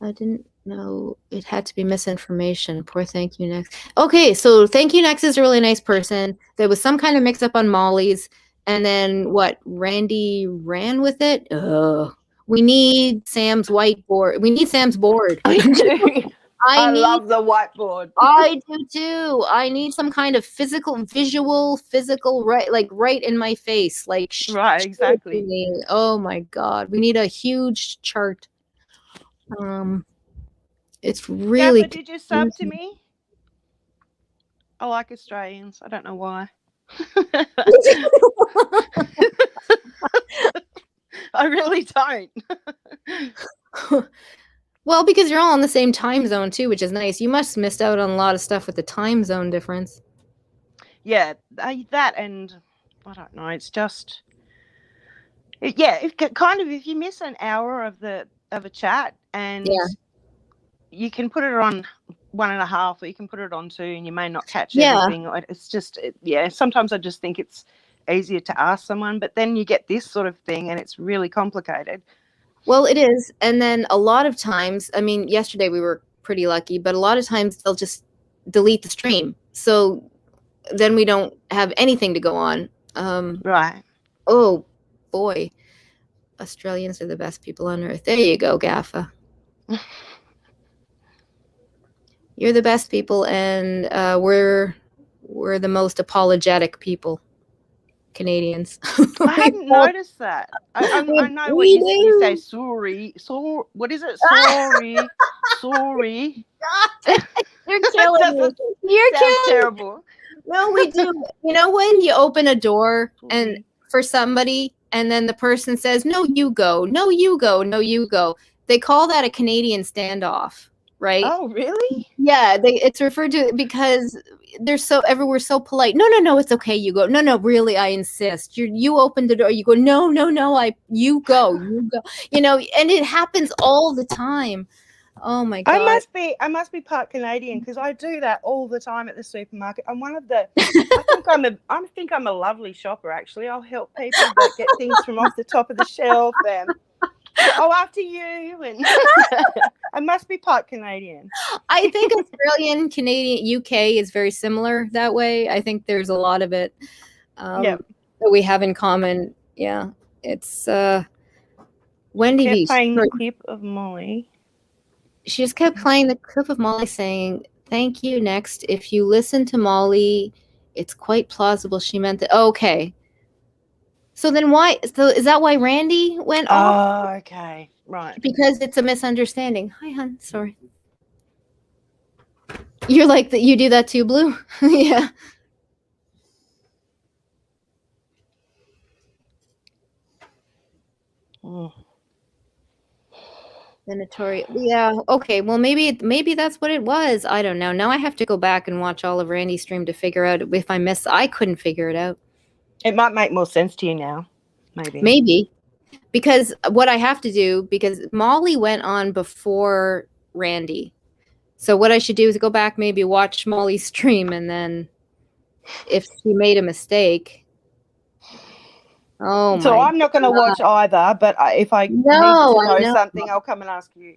I didn't know. It had to be misinformation. Poor Thank You Next. Okay, so Thank You Next is a really nice person. There was some kind of mix up on Molly's, and then what? Randy ran with it. We need Sam's whiteboard. We need Sam's board. I do. I love the whiteboard. I do too. I need some kind of physical, right in my face. Like right, exactly. Oh my God. We need a huge chart. It's really. Did you sub to me? I like Australians. I don't know why. I really don't. Well, because you're all in the same time zone too, which is nice. You must have missed out on a lot of stuff with the time zone difference. Yeah, that, and I don't know. It's just, if you miss an hour of a chat, and you can put it on 1.5, or you can put it on 2, and you may not catch everything. It's just, sometimes I just think it's easier to ask someone, but then you get this sort of thing, and it's really complicated. Well, it is. And then a lot of times, I mean, yesterday we were pretty lucky, but a lot of times they'll just delete the stream. So then we don't have anything to go on. Right. Oh, boy. Australians are the best people on earth. There you go, Gaffa. You're the best people, and we're the most apologetic people. Canadians. I hadn't noticed that. I know what you say. Sorry. What is it? Sorry. Sorry. You're killing me. You're killing terrible. No, we do. You know when you open a door and for somebody, and then the person says, "No, you go. No, you go. No, you go." They call that a Canadian standoff, right? Oh, really? Yeah, it's referred to because they're everywhere so polite. No, it's okay. You go. No, really, I insist. You open the door. You go. No, you go. You go. You know, and it happens all the time. Oh my God. I must be part Canadian because I do that all the time at the supermarket. I'm one of the. I think I'm a lovely shopper. Actually, I'll help people that get things from off the top of the shelf and after you and I must be part Canadian. I think Australian, Canadian, UK is very similar that way. I think there's a lot of it Yeah. that we have in common. Yeah, it's Wendy Kept V. playing the clip of Molly. She just kept playing the clip of Molly saying, "Thank you." Next, if you listen to Molly, it's quite plausible she meant that. Oh, okay. So then why? So is that why Randy went off? Oh, okay. Right. Because it's a misunderstanding. Hi, hon. Sorry. You're like that. You do that too, Blue. Yeah. Mm. The notorious. Yeah. Okay. Well, maybe that's what it was. I don't know. Now I have to go back and watch all of Randy's stream to figure out if I missed. I couldn't figure it out. It might make more sense to you now. Maybe. Because what I have to do, because Molly went on before Randy. So what I should do is go back, maybe watch Molly's stream, and then if she made a mistake. Oh, so I'm not going to watch either, but if I need to know something, I'll come and ask you.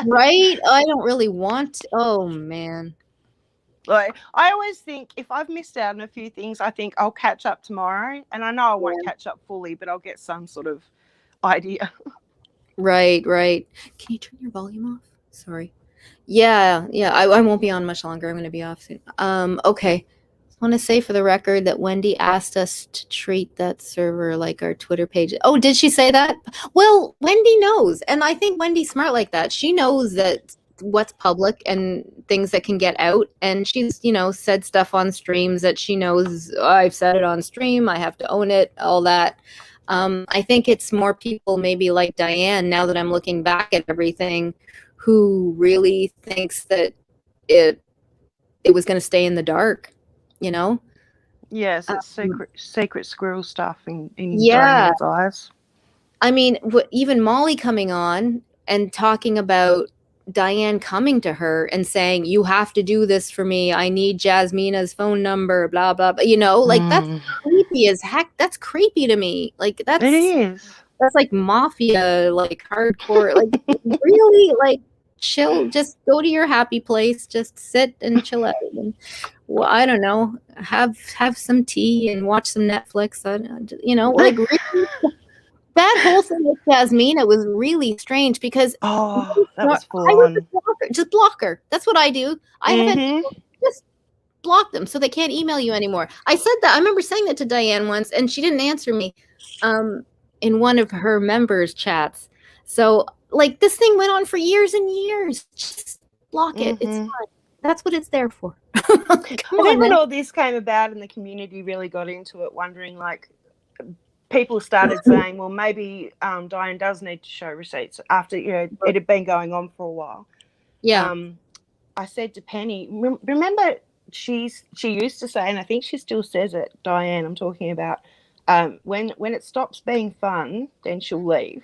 Right? I don't really want. Oh, man. Like, I always think if I've missed out on a few things, I think I'll catch up tomorrow. And I know I won't catch up fully, but I'll get some sort of idea. Right. Can you turn your volume off? Sorry. Yeah. I won't be on much longer. I'm going to be off soon. Okay. I want to say for the record that Wendy asked us to treat that server like our Twitter page. Oh, did she say that? Well, Wendy knows. And I think Wendy's smart like that. She knows that what's public and things that can get out. And she's, said stuff on streams that she knows, I've said it on stream. I have to own it, all that. I think it's more people maybe like Diane, now that I'm looking back at everything, who really thinks that it was going to stay in the dark. Yes, it's secret squirrel stuff in Diane's eyes. I mean, even Molly coming on and talking about Diane coming to her and saying, you have to do this for me. I need Jasmina's phone number, blah, blah, blah. Like that's creepy as heck. That's creepy to me. Like it is. That's like mafia, like hardcore, like really like chill. Just go to your happy place. Just sit and chill out. And, well, I don't know, have some tea and watch some Netflix. Like really, that whole thing with Jasmina was really strange because that was full I on. Just block her. That's what I do. I haven't just block them so they can't email you anymore. I said that. I remember saying that to Diane once, and she didn't answer me in one of her members' chats. So, like, this thing went on for years and years. Just block it. It's fine. That's what it's there for. I think when all this came about and the community really got into it, wondering, like, people started saying, well, maybe Diane does need to show receipts after, it had been going on for a while. Yeah. I said to Penny, remember she used to say, and I think she still says it, Diane, I'm talking about, when it stops being fun, then she'll leave.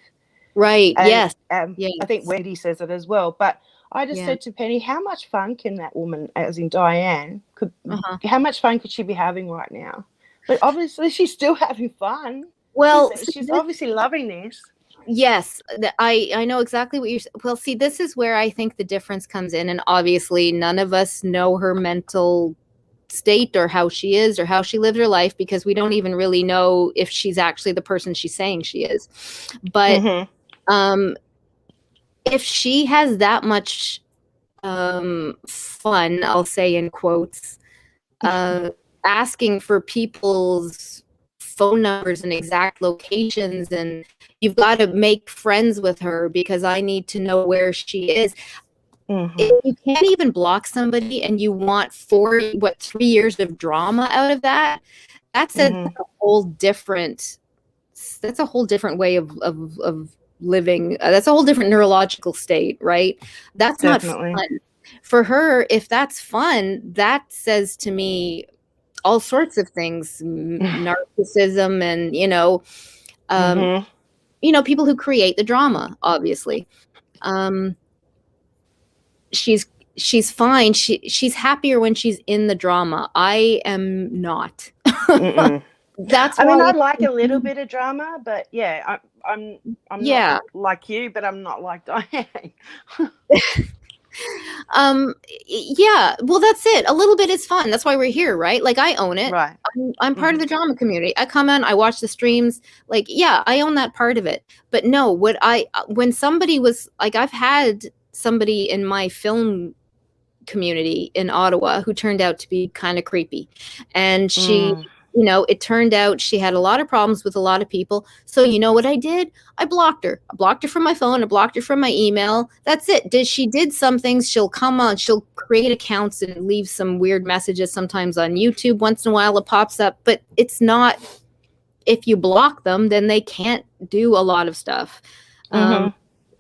Right. And, yes. I think Wendy says it as well. But I just said to Penny, how much fun can that woman, as in Diane, how much fun could she be having right now? But obviously she's still having fun. Well, she's obviously loving this. Yes, I know exactly what you're. Well, see, this is where I think the difference comes in, and obviously none of us know her mental state or how she is or how she lived her life, because we don't even really know if she's actually the person she's saying she is. But if she has that much fun, I'll say in quotes, asking for people's phone numbers and exact locations, and you've got to make friends with her because I need to know where she is. If you can't even block somebody and you want 3 years of drama out of that, that's a whole different way of living. That's a whole different neurological state, right? That's definitely not fun for her. If that's fun, that says to me all sorts of things, narcissism, and people who create the drama, obviously. she's she's fine. She's happier when she's in the drama. I am not. Mm-mm. That's I mean, why I like a little bit of drama, but yeah, I'm not yeah. like you, but I'm not like Diane. Yeah, well, that's it. A little bit is fun. That's why we're here, right? Like, I own it. Right. I'm part of Mm-hmm. the drama community. I come in, I watch the streams. Like, yeah, I own that part of it. But no, when somebody was like, I've had somebody in my film community in Ottawa who turned out to be kind of creepy. And she, Mm. it turned out she had a lot of problems with a lot of people. So, you know what I did? I blocked her. I blocked her from my phone. I blocked her from my email. That's it. She did some things. She'll come on, she'll create accounts and leave some weird messages sometimes on YouTube. Once in a while it pops up, but it's not, if you block them, then they can't do a lot of stuff. Mm-hmm. I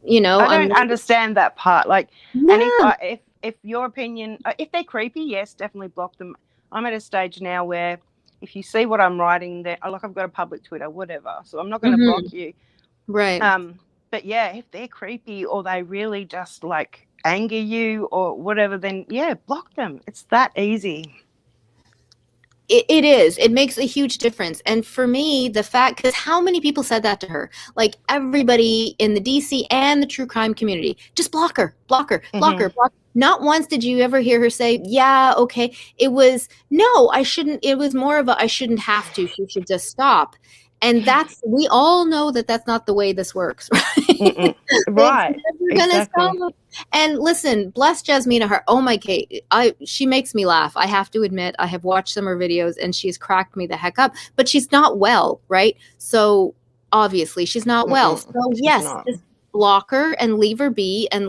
I'm don't like, understand that part. Like, and yeah. if your opinion, if they're creepy, yes, definitely block them. I'm at a stage now where if you see what I'm writing, there, like I've got a public Twitter, whatever, so I'm not going to Mhm. block you. Right. But yeah, if they're creepy or they really just like anger you or whatever, then yeah, block them. It's that easy. It is. It makes a huge difference. And for me, the fact, because how many people said that to her? Like everybody in the DC and the true crime community, just block her, block her, block her, Mm-hmm. block. Not once did you ever hear her say, yeah, okay. It was, no, I shouldn't. It was more of a, I shouldn't have to. She should just stop. And we all know that that's not the way this works, right? Mm-mm. It's Right. never gonna Exactly. stop. And listen, bless Jasmina, her. Oh my Kate, she makes me laugh. I have to admit, I have watched some of her videos, and she's cracked me the heck up. But she's not well, right? So obviously, she's not well. Mm-mm. So She's yes, not. just block her and leave her be, and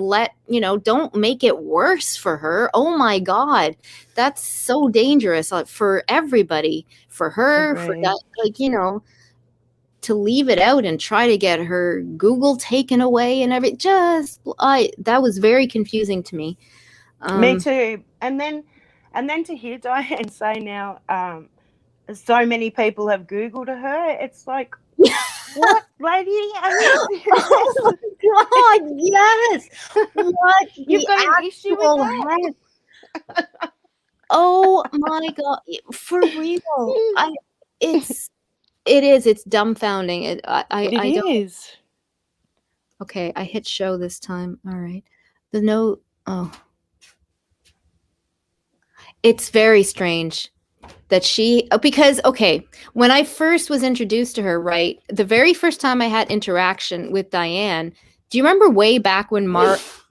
don't make it worse for her. Oh my God, that's so dangerous for everybody, for her, for Agree. that, to leave it out and try to get her Google taken away and everything. That was very confusing to me. Me Um, too. And then to hear Diane say now, so many people have Googled her. It's like, what, lady? Are you oh serious? my God, yes. What You've the got an issue with actual that? heck? Oh my God, for real. It's dumbfounding. It I don't. is. Okay, I hit show this time. All right. The note. Oh, it's very strange that because okay, when I first was introduced to her, right, the very first time I had interaction with Diane, do you remember way back when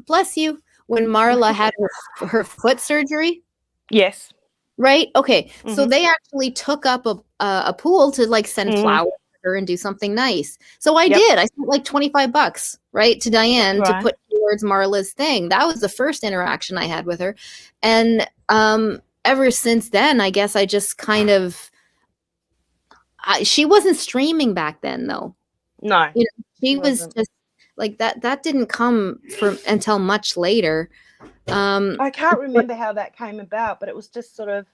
bless you, when Marla had her foot surgery? Yes. Right? Okay. So Mm-hmm. they actually took up a pool to like send Mm. flowers to her and do something nice. So I Yep. did. I sent like $25, right, to Diane to Right. put towards Marla's thing. That was the first interaction I had with her. And ever since then, I guess I just kind of she wasn't streaming back then though. No, she She was wasn't. just like that didn't come from until much later. I can't But remember how that came about, but it was just sort of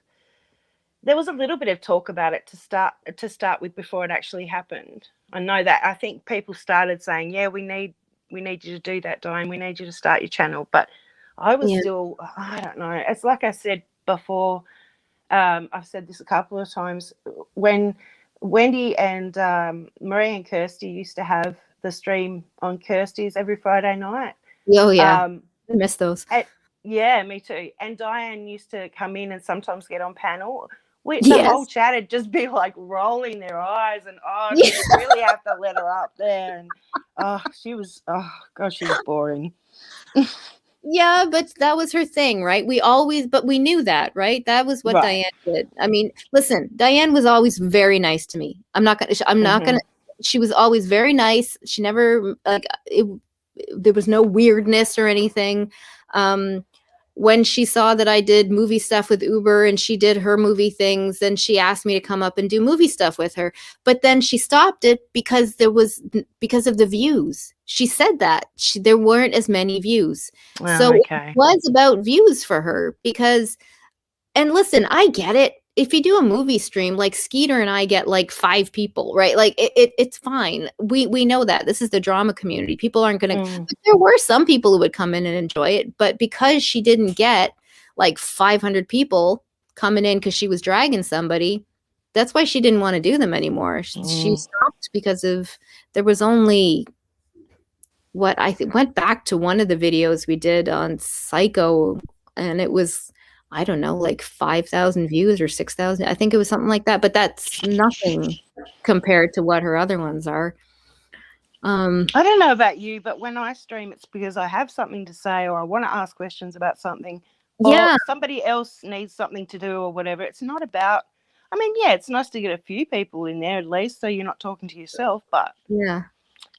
there was a little bit of talk about it to start with before it actually happened. I know that. I think people started saying, "Yeah, we need you to do that, Diane. We need you to start your channel." But I was yeah. still, I don't know. It's like I said before. I've said this a couple of times. When Wendy and Marie and Kirsty used to have the stream on Kirsty's every Friday night. Oh yeah. Um, I miss those. yeah, me too. And Diane used to come in and sometimes get on panel. The whole Yes. chat would just be like rolling their eyes, and oh, Yeah. did we really have to let her up there? And oh gosh, she was boring. Yeah, but that was her thing, right? But we knew that, right? That was what Right. Diane did. I mean, listen, Diane was always very nice to me. I'm not gonna, Mm-hmm. she was always very nice. She never, like, there was no weirdness or anything. Um, when she saw that I did movie stuff with Uber and she did her movie things, then she asked me to come up and do movie stuff with her. But then she stopped it because of the views. She said that there weren't as many views. So Oh, it okay. was about views for her and listen, I get it. if you do a movie stream, like Skeeter and I get like 5 people, right? Like it's fine. We know that this is the drama community. People aren't going to. There were some people who would come in and enjoy it, but because she didn't get like 500 people coming in because she was dragging somebody, that's why she didn't want to do them anymore. She stopped because of there was only what I went back to one of the videos we did on Psycho, and it was I don't know, like 5,000 views or 6,000. I think it was something like that, but that's nothing compared to what her other ones are. I don't know about you, but when I stream, it's because I have something to say or I want to ask questions about something or somebody else needs something to do or whatever. It's not about, I mean, yeah, it's nice to get a few people in there at least so you're not talking to yourself, but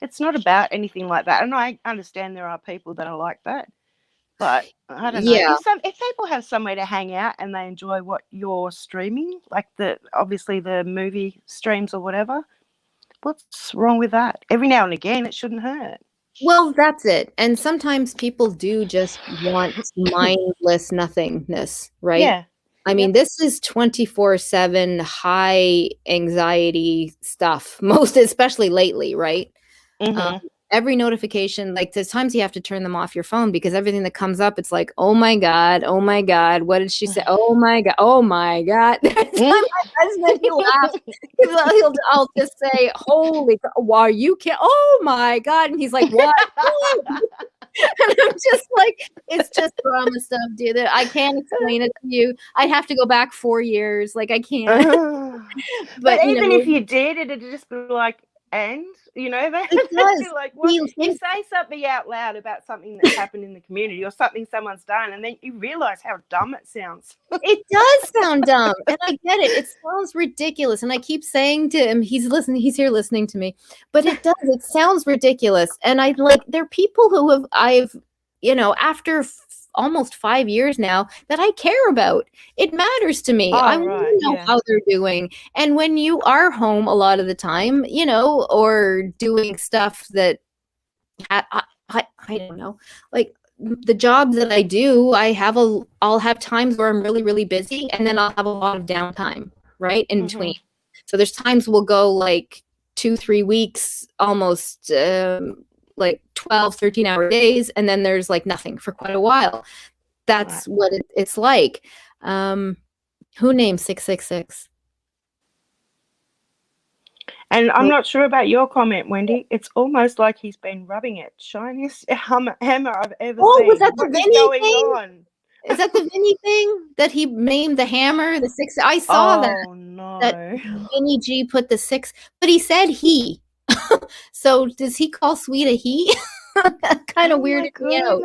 it's not about anything like that. And I understand there are people that are like that. But I don't know. If people have somewhere to hang out and they enjoy what you're streaming, like obviously the movie streams or whatever, what's wrong with that? Every now and again, it shouldn't hurt. Well, that's it. And sometimes people do just want mindless nothingness, right? Yeah. I mean, this is 24/7 high anxiety stuff, most especially lately, right? Every notification, like there's times you have to turn them off your phone because everything that comes up, it's like, oh my God, what did she say? Oh my God, oh my God. My husband, he laughs. I'll just say, holy, why you can't, oh my God. And he's like, what? And I'm just like, it's just drama stuff, dude. I can't explain it to you. I'd have to go back 4 years. Like I can't. But even if you did, it'd just be like, and you know that like what, you say something out loud about something that's happened in the community or something someone's done, and then you realize how dumb it sounds. It does sound dumb, and I get it. It sounds ridiculous, and I keep saying to him, he's listening, he's here listening to me, but it does. It sounds ridiculous, and I like there are people who I've after almost 5 years now that I care about. It matters to me. I want to know how they're doing. And when you are home a lot of the time, or doing stuff that I don't know, like the jobs that I do, I'll have times where I'm really, really busy and then I'll have a lot of downtime, right? In between. So there's times we'll go like 2-3 weeks, almost like 12, 13-hour days, and then there's like nothing for quite a while. That's what it's like. Who named 666? And I'm not sure about your comment, Wendy. It's almost like he's been rubbing it. Shiniest hammer I've ever seen. Was that the Vinny thing? Is that the Vinny thing that he named the hammer the 6? I saw that. Oh no! That Vinny G put the 6, but he said he. So does he call Sweet a he? Kind of weirded me out.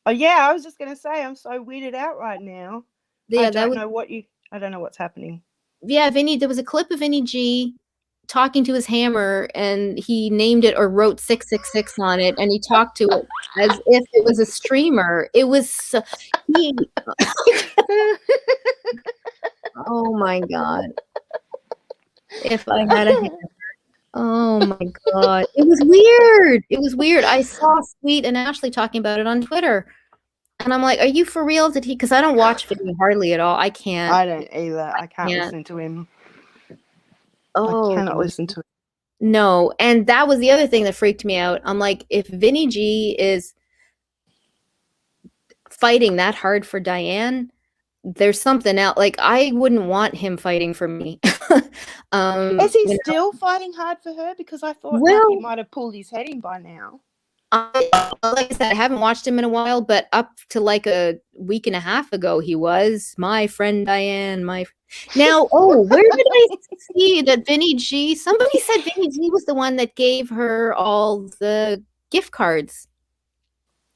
Oh yeah, I was just gonna say I'm so weirded out right now. Yeah, I don't know what's happening. Yeah, Vinny. There was a clip of Vinny G talking to his hammer, and he named it or wrote 666 on it, and he talked to it as if it was a streamer. It was oh my God! If I had a hammer. Oh my God. It was weird. It was weird. I saw Sweet and Ashley talking about it on Twitter. And I'm like, are you for real? Because I don't watch Vinny hardly at all. I can't. I don't either. I can't listen to him. Oh. I cannot listen to him. No. And that was the other thing that freaked me out. I'm like, if Vinny G is fighting that hard for Diane, there's something else. Like, I wouldn't want him fighting for me. Is he still fighting hard for her? Because I thought he might have pulled his head in by now. Like I said, I haven't watched him in a while, but up to like a week and a half ago, he was my friend Diane. Now, where did I see that Vinny G? Somebody said Vinny G was the one that gave her all the gift cards,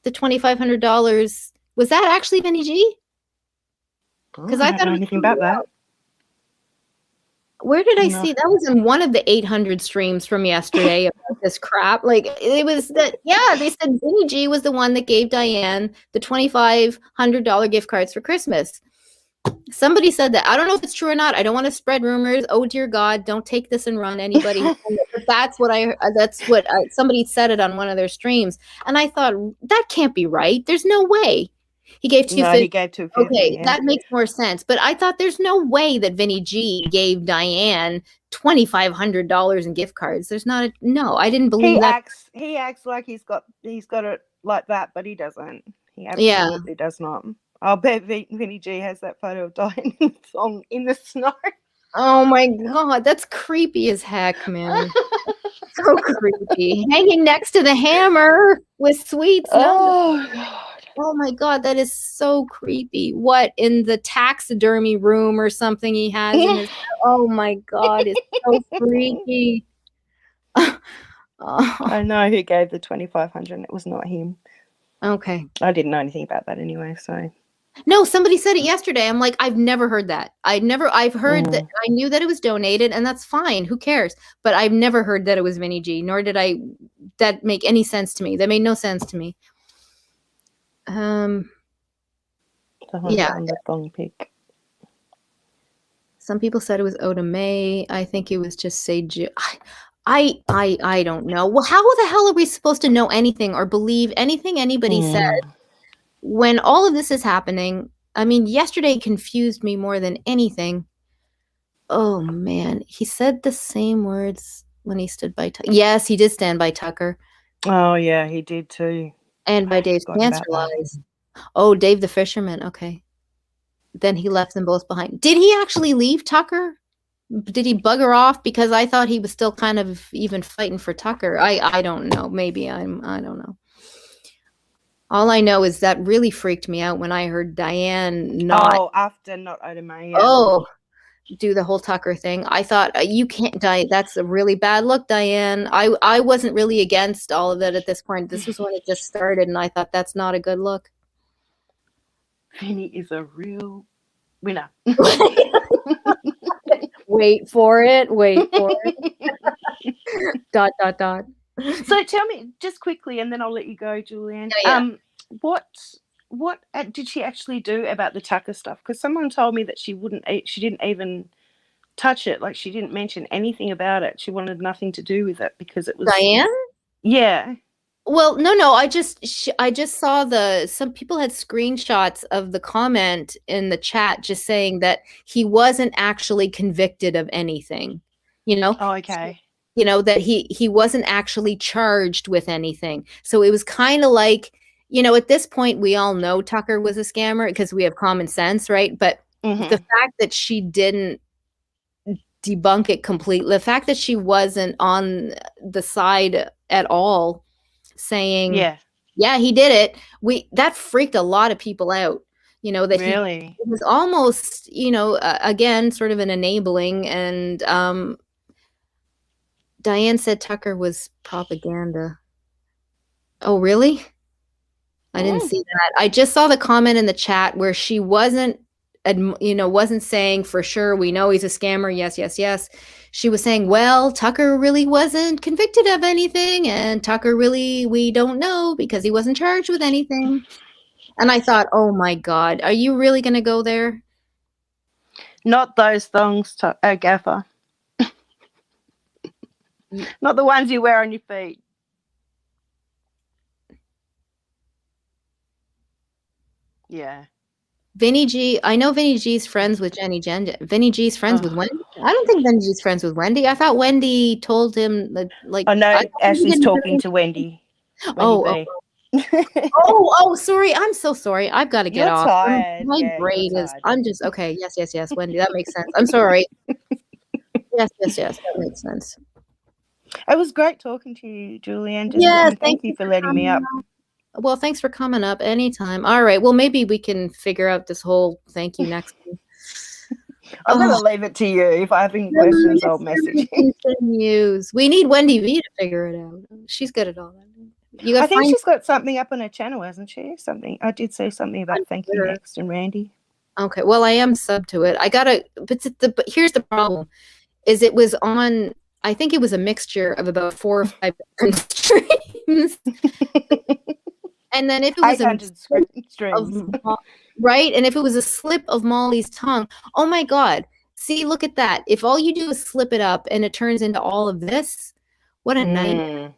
the $2,500. Was that actually Vinny G? Because I thought it was anything about that. Where did I see that? Was in one of the 800 streams from yesterday about this crap. Like it was that, they said Vinny G was the one that gave Diane the $2,500 gift cards for Christmas. Somebody said that. I don't know if it's true or not. I don't want to spread rumors. Oh dear God, don't take this and run, anybody. But that's what somebody said it on one of their streams, and I thought that can't be right. There's no way. He gave No, 250. he gave 250. Okay, Yeah. that makes more sense. But I thought there's no way that Vinny G gave Diane $2,500 in gift cards. There's not a no. I didn't believe that. He acts like he's got it like that, but he doesn't. He Yeah. absolutely does not. I'll bet Vinny G has that photo of Diane in the snow. Oh my God, that's creepy as heck, man. So creepy. Hanging next to the hammer with sweets. No. Oh God. Oh my God, that is so creepy. What, in the taxidermy room or something he has in his oh my God, it's so freaky. Oh, I know who gave the 2,500 and it was not him. okay. I didn't know anything about that anyway, so No, somebody said it yesterday. I'm like, I've never heard that. I've heard that I knew that it was donated, and that's fine. Who cares? But I've never heard that it was Vinny G, nor did that make any sense to me. That made no sense to me. the Yeah. on the thong pic. Some people said it was Oda May. I think it was just Seju. I don't know. Well, how the hell are we supposed to know anything or believe anything anybody said when all of this is happening? I mean, yesterday confused me more than anything. Oh man, he said the same words when he stood by Tucker. Yes, he did stand by Tucker. Oh yeah, he did too. And by Dave's cancer lies. Oh, Dave the fisherman. Okay. Then he left them both behind. Did he actually leave Tucker? Did he bugger off? Because I thought he was still kind of even fighting for Tucker. I don't know. Maybe I don't know. All I know is that really freaked me out when I heard Diane after not Oda May. Yeah. Oh, do the whole Tucker thing. I thought you can't die. That's a really bad look, Diane. I wasn't really against all of that at this point. This was when it just started, and I thought that's not a good look. Vinny is a real winner. Wait for it. Dot. So tell me just quickly, and then I'll let you go, Julianne. Yeah. What did she actually do about the Tucker stuff? Because someone told me that she didn't even touch it. Like she didn't mention anything about it. She wanted nothing to do with it because it was Diane. Yeah. Well, no. I just saw some people had screenshots of the comment in the chat just saying that he wasn't actually convicted of anything. Oh, okay. That he wasn't actually charged with anything. So it was kind of like, at this point we all know Tucker was a scammer because we have common sense, right? But the fact that she didn't debunk it completely, the fact that she wasn't on the side at all saying, yeah, he did it. That freaked a lot of people out, that really? it was almost, again, sort of an enabling. And Diane said Tucker was propaganda. Oh, really? I didn't see that. I just saw the comment in the chat where she wasn't saying for sure, we know he's a scammer. Yes. She was saying, well, Tucker really wasn't convicted of anything, and Tucker really, we don't know because he wasn't charged with anything. And I thought, oh my God, are you really going to go there? Not those thongs, Gaffer. Not the ones you wear on your feet. Yeah. Vinny G, I know Vinny G's friends with Jenny Jen. Vinny G's friends with Wendy. I don't think Vinny G's friends with Wendy. I thought Wendy told him that, like. I know Ashley's talking to Wendy. Oh, sorry. I'm so sorry. I've got to get off. Tired. My brain is. I'm just okay. Yes, Wendy. That makes sense. I'm sorry. Yes. That makes sense. It was great talking to you, Julianne. Thank you for letting me up. Well, thanks for coming up anytime. All right. Well, maybe we can figure out this whole thank you next week. I'm going to leave it to you. If I have any questions, I'll message you. We need Wendy V to figure it out. She's good at all that. I think she's got something up on her channel, hasn't she? Something. I did say something about Thank You Next and Randy. Okay. Well, I am sub to it. But here's the problem. Is it was on, I think it was a mixture of about 4 or 5 different streams. And then if it was right, and if it was a slip of Molly's tongue, oh my God! See, look at that. If all you do is slip it up and it turns into all of this, what a nightmare.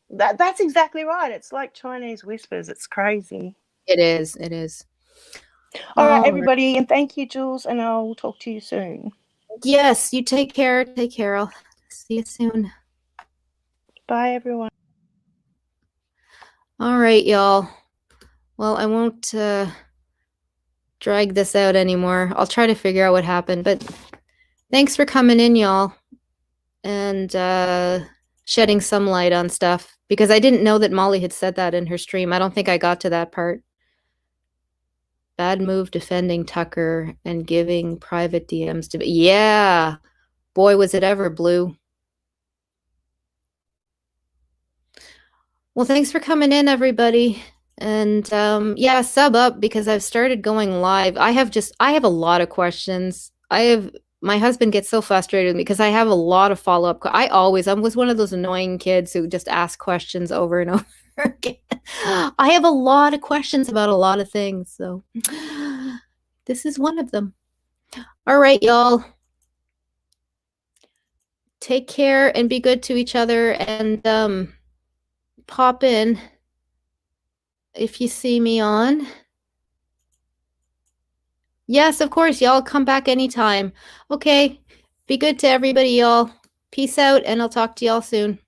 That's exactly right. It's like Chinese whispers. It's crazy. It is. It is. All right, All right. everybody, and thank you, Jules, and I'll talk to you soon. Yes, you take care. Take care. I'll see you soon. Bye, everyone. All right, y'all. Well, I won't drag this out anymore. I'll try to figure out what happened, but thanks for coming in, y'all, and shedding some light on stuff because I didn't know that Molly had said that in her stream. I don't think I got to that part. Bad move defending Tucker and giving private DMs to. Yeah. Boy, was it ever blue. Well, thanks for coming in, everybody. And yeah, sub up because I've started going live. I have a lot of questions. My husband gets so frustrated with me because I have a lot of follow-up. I was one of those annoying kids who just ask questions over and over again. I have a lot of questions about a lot of things, so this is one of them. All right, y'all. Take care and be good to each other and pop in if you see me on. Yes, of course, y'all come back anytime. Okay. Be good to everybody, y'all. Peace out, and I'll talk to y'all soon.